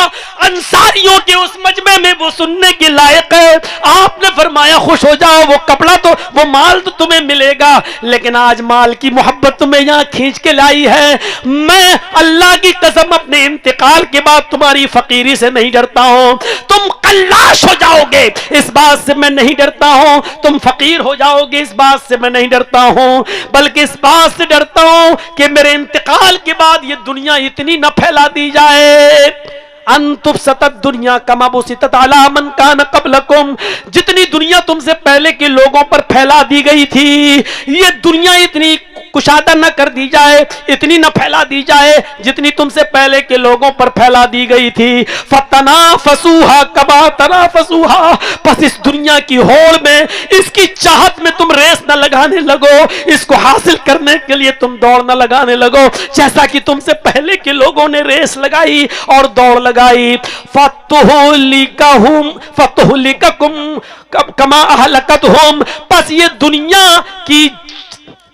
انصاریوں کے اس مجمع میں وہ سننے کے لائق ہے. آپ نے فرمایا خوش ہو جاؤ, وہ کپڑا تو, وہ مال تو تمہیں ملے گا, لیکن آج مال کی محبت تمہیں یہاں کھینچ کے لائی ہے. میں اللہ کی قسم اپنے انتقال کے بعد تمہاری فقیری سے نہیں ڈرتا ہوں, تم قلاش ہو جاؤ گے اس بات سے میں نہیں ڈرتا ہوں, تم فقیر ہو جاؤ گے اس بات سے میں نہیں ڈرتا ہوں, بلکہ اس بات سے ڈرتا ہوں کہ میرے انتقال کے بعد یہ دنیا اتنی نہ پھیلا دی جائے. ان تبسط الدنیا کما بسطت علی من کان قبلکم, جتنی دنیا تم سے پہلے کے لوگوں پر پھیلا دی گئی تھی, یہ دنیا اتنی کشادہ نہ کر دی جائے, اتنی نہ پھیلا دی جائے جتنی تم سے پہلے کے لوگوں پر پھیلا دی گئی تھی. فتنافسوها کما تنافسوها, پس اس دنیا کی ہوڑ میں, اس کی چاہت میں تم ریس نہ لگانے لگو, اس کو حاصل کرنے کے لیے تم دوڑ نہ لگانے لگو جیسا کہ تم سے پہلے کے لوگوں نے ریس لگائی اور دوڑ لگائی. فتہلککم کما اہلکتہم, پس یہ دنیا کی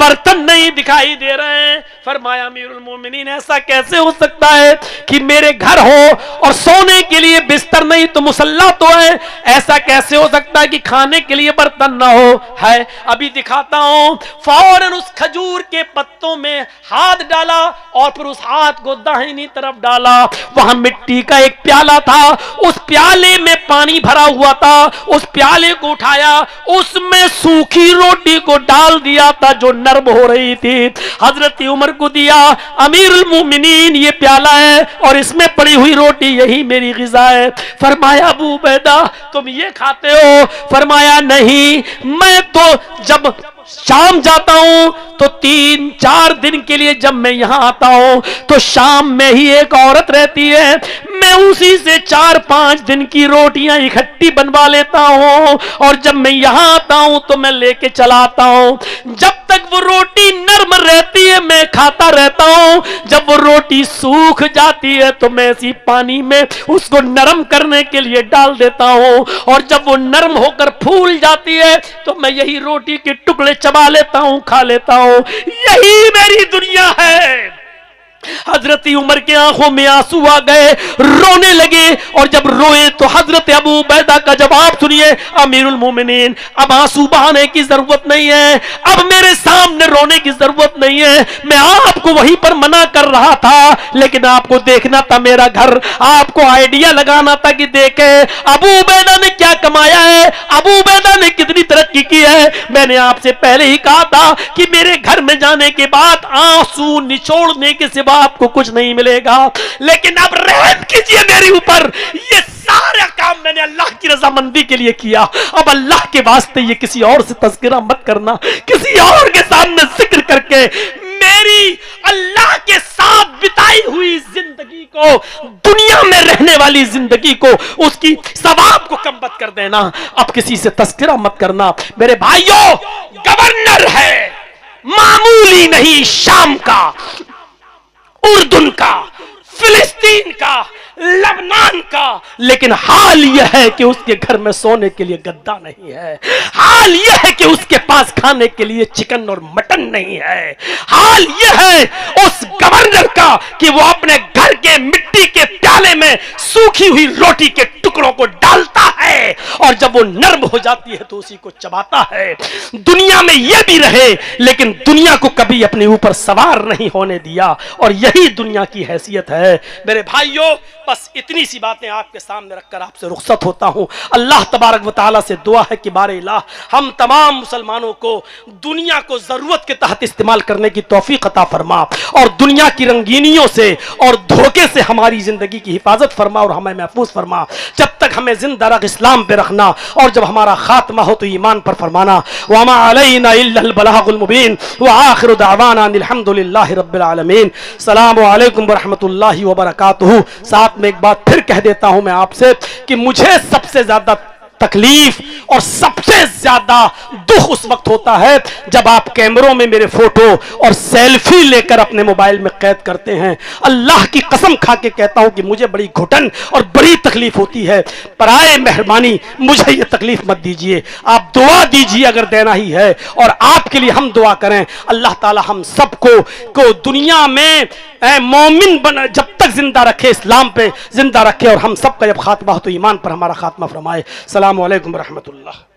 برتن نہیں دکھائی دے رہے ہیں۔ فرمایا امیر المومنین ایسا کیسے ہو سکتا ہے کہ میرے گھر ہو اور سونے کے لیے بستر نہیں تو مصلی تو ہے، ایسا کیسے ہو سکتا ہے کہ کھانے کے لیے برتن نہ ہو؟ ہے ابھی دکھاتا ہوں۔ فوراً اس کھجور کے پتوں میں ہاتھ ڈالا اور پھر اس ہاتھ کو داہنی طرف ڈالا، وہاں مٹی کا ایک پیالہ تھا، اس پیالے میں پانی بھرا ہوا تھا، اس پیالے کو اٹھایا، اس میں سوکھی روٹی کو ڈال دیا تھا جو نرم ہو رہی تھی، حضرت عمر کو دیا، امیر المومنین یہ پیالہ ہے اور اس میں پڑی ہوئی روٹی یہی میری غذا ہے۔ فرمایا ابو عبیدہ تم یہ کھاتے ہو؟ فرمایا نہیں، میں تو جب شام جاتا ہوں تو 3-4 دن کے لیے جب میں یہاں آتا ہوں تو شام میں ہی ایک عورت رہتی ہے، میں اسی سے 4-5 دن کی روٹیاں اکٹھی بنوا لیتا ہوں اور جب میں یہاں آتا ہوں تو میں لے کے چلا آتا ہوں، جب تک وہ روٹی نرم رہتی ہے میں کھاتا رہتا ہوں، جب وہ روٹی سوکھ جاتی ہے تو میں اسی پانی میں اس کو نرم کرنے کے لیے ڈال دیتا ہوں اور جب وہ نرم ہو کر پھول جاتی ہے تو میں یہی روٹی کے ٹکڑے چبا لیتا ہوں، کھا لیتا ہوں، یہی میری دنیا ہے۔ حضرت عمر کے آنکھوں میں آنسو آ گئے، رونے لگے، اور جب روئے تو حضرت ابو عبیدہ کا جواب سنیے، امیر المومنین اب آنسو بہانے کی ضرورت نہیں ہے، اب میرے سامنے رونے کی ضرورت نہیں ہے، میں آپ کو وہیں پر منع کر رہا تھا لیکن آپ کو دیکھنا تھا میرا گھر، آپ کو آئیڈیا لگانا تھا کہ دیکھیں ابو عبیدہ نے کیا کمایا ہے، ابو عبیدہ نے کتنی ترقی کی ہے۔ میں نے آپ سے پہلے ہی کہا تھا کہ میرے گھر میں جانے کے بعد آنسو نچوڑنے کے سوا آپ کو کچھ نہیں ملے گا، لیکن اب رحم کیجئے میرے اوپر، یہ سارا کام میں نے اللہ کی رضامندی کے لیے کیا، اب اللہ کے واسطے یہ کسی اور سے تذکرہ مت کرنا، کسی اور کے سامنے ذکر کر کے میری اللہ کے ساتھ بتائی ہوئی زندگی کو، دنیا میں رہنے والی زندگی کو، اس کی ثواب کو کم مت کر دینا، اب کسی سے تذکرہ مت کرنا۔ میرے بھائیوں، گورنر ہے معمولی نہیں، شام کا، اردن کا، فلسطین کا، لبنان کا، لیکن حال یہ ہے کہ اس کے گھر میں سونے کے لیے گدا نہیں ہے، حال یہ ہے کہ اس کے پاس کھانے کے لیے چکن اور مٹن نہیں ہے، حال یہ ہے اس گورنر کا کہ وہ اپنے گھر کے مٹی کے پیالے میں سوکھی ہوئی روٹی کے ٹکڑوں کو ڈالتا ہے اور جب وہ نرم ہو جاتی ہے تو اسی کو چباتا ہے۔ دنیا میں یہ بھی رہے لیکن دنیا کو کبھی اپنے اوپر سوار نہیں ہونے دیا، اور یہی دنیا کی حیثیت ہے۔ میرے بھائیوں، بس اتنی سی باتیں آپ کے سامنے رکھ کر آپ سے رخصت ہوتا ہوں۔ اللہ تبارک و تعالیٰ سے دعا ہے کہ بار الہ ہم تمام مسلمانوں کو دنیا کو ضرورت کے تحت استعمال کرنے کی توفیق عطا فرما، اور دنیا کی رنگینیوں سے اور دھوکے سے ہماری زندگی کی حفاظت فرما اور ہمیں محفوظ فرما۔ جب تک ہمیں زندہ رکھ اسلام پہ رکھنا، اور جب ہمارا خاتمہ ہو تو ایمان پر فرمانا۔ وما علینا الا البلاغ المبین، وآخر دعوانا ان الحمد للہ رب العالمین۔ السلام علیکم ورحمۃ اللہ وبرکاتہ۔ ساتھ میں ایک بات پھر کہہ دیتا ہوں میں آپ سے کہ مجھے سب سے زیادہ تکلیف اور سب سے زیادہ دکھ اس وقت ہوتا ہے جب آپ کیمروں میں میرے فوٹو اور سیلفی لے کر اپنے موبائل میں قید کرتے ہیں۔ اللہ کی قسم کھا کے کہتا ہوں کہ مجھے بڑی گھٹن اور بڑی تکلیف ہوتی ہے، برائے مہربانی مجھے یہ تکلیف مت دیجیے، آپ دعا دیجیے اگر دینا ہی ہے، اور آپ کے لیے ہم دعا کریں اللہ تعالی ہم سب کو دنیا میں مومن بنا جب تک زندہ رکھے، اسلام پہ زندہ رکھے، اور ہم سب کا جب خاتمہ ہو تو ایمان پر ہمارا خاتمہ فرمائے۔ السلام علیکم ورحمۃ اللہ۔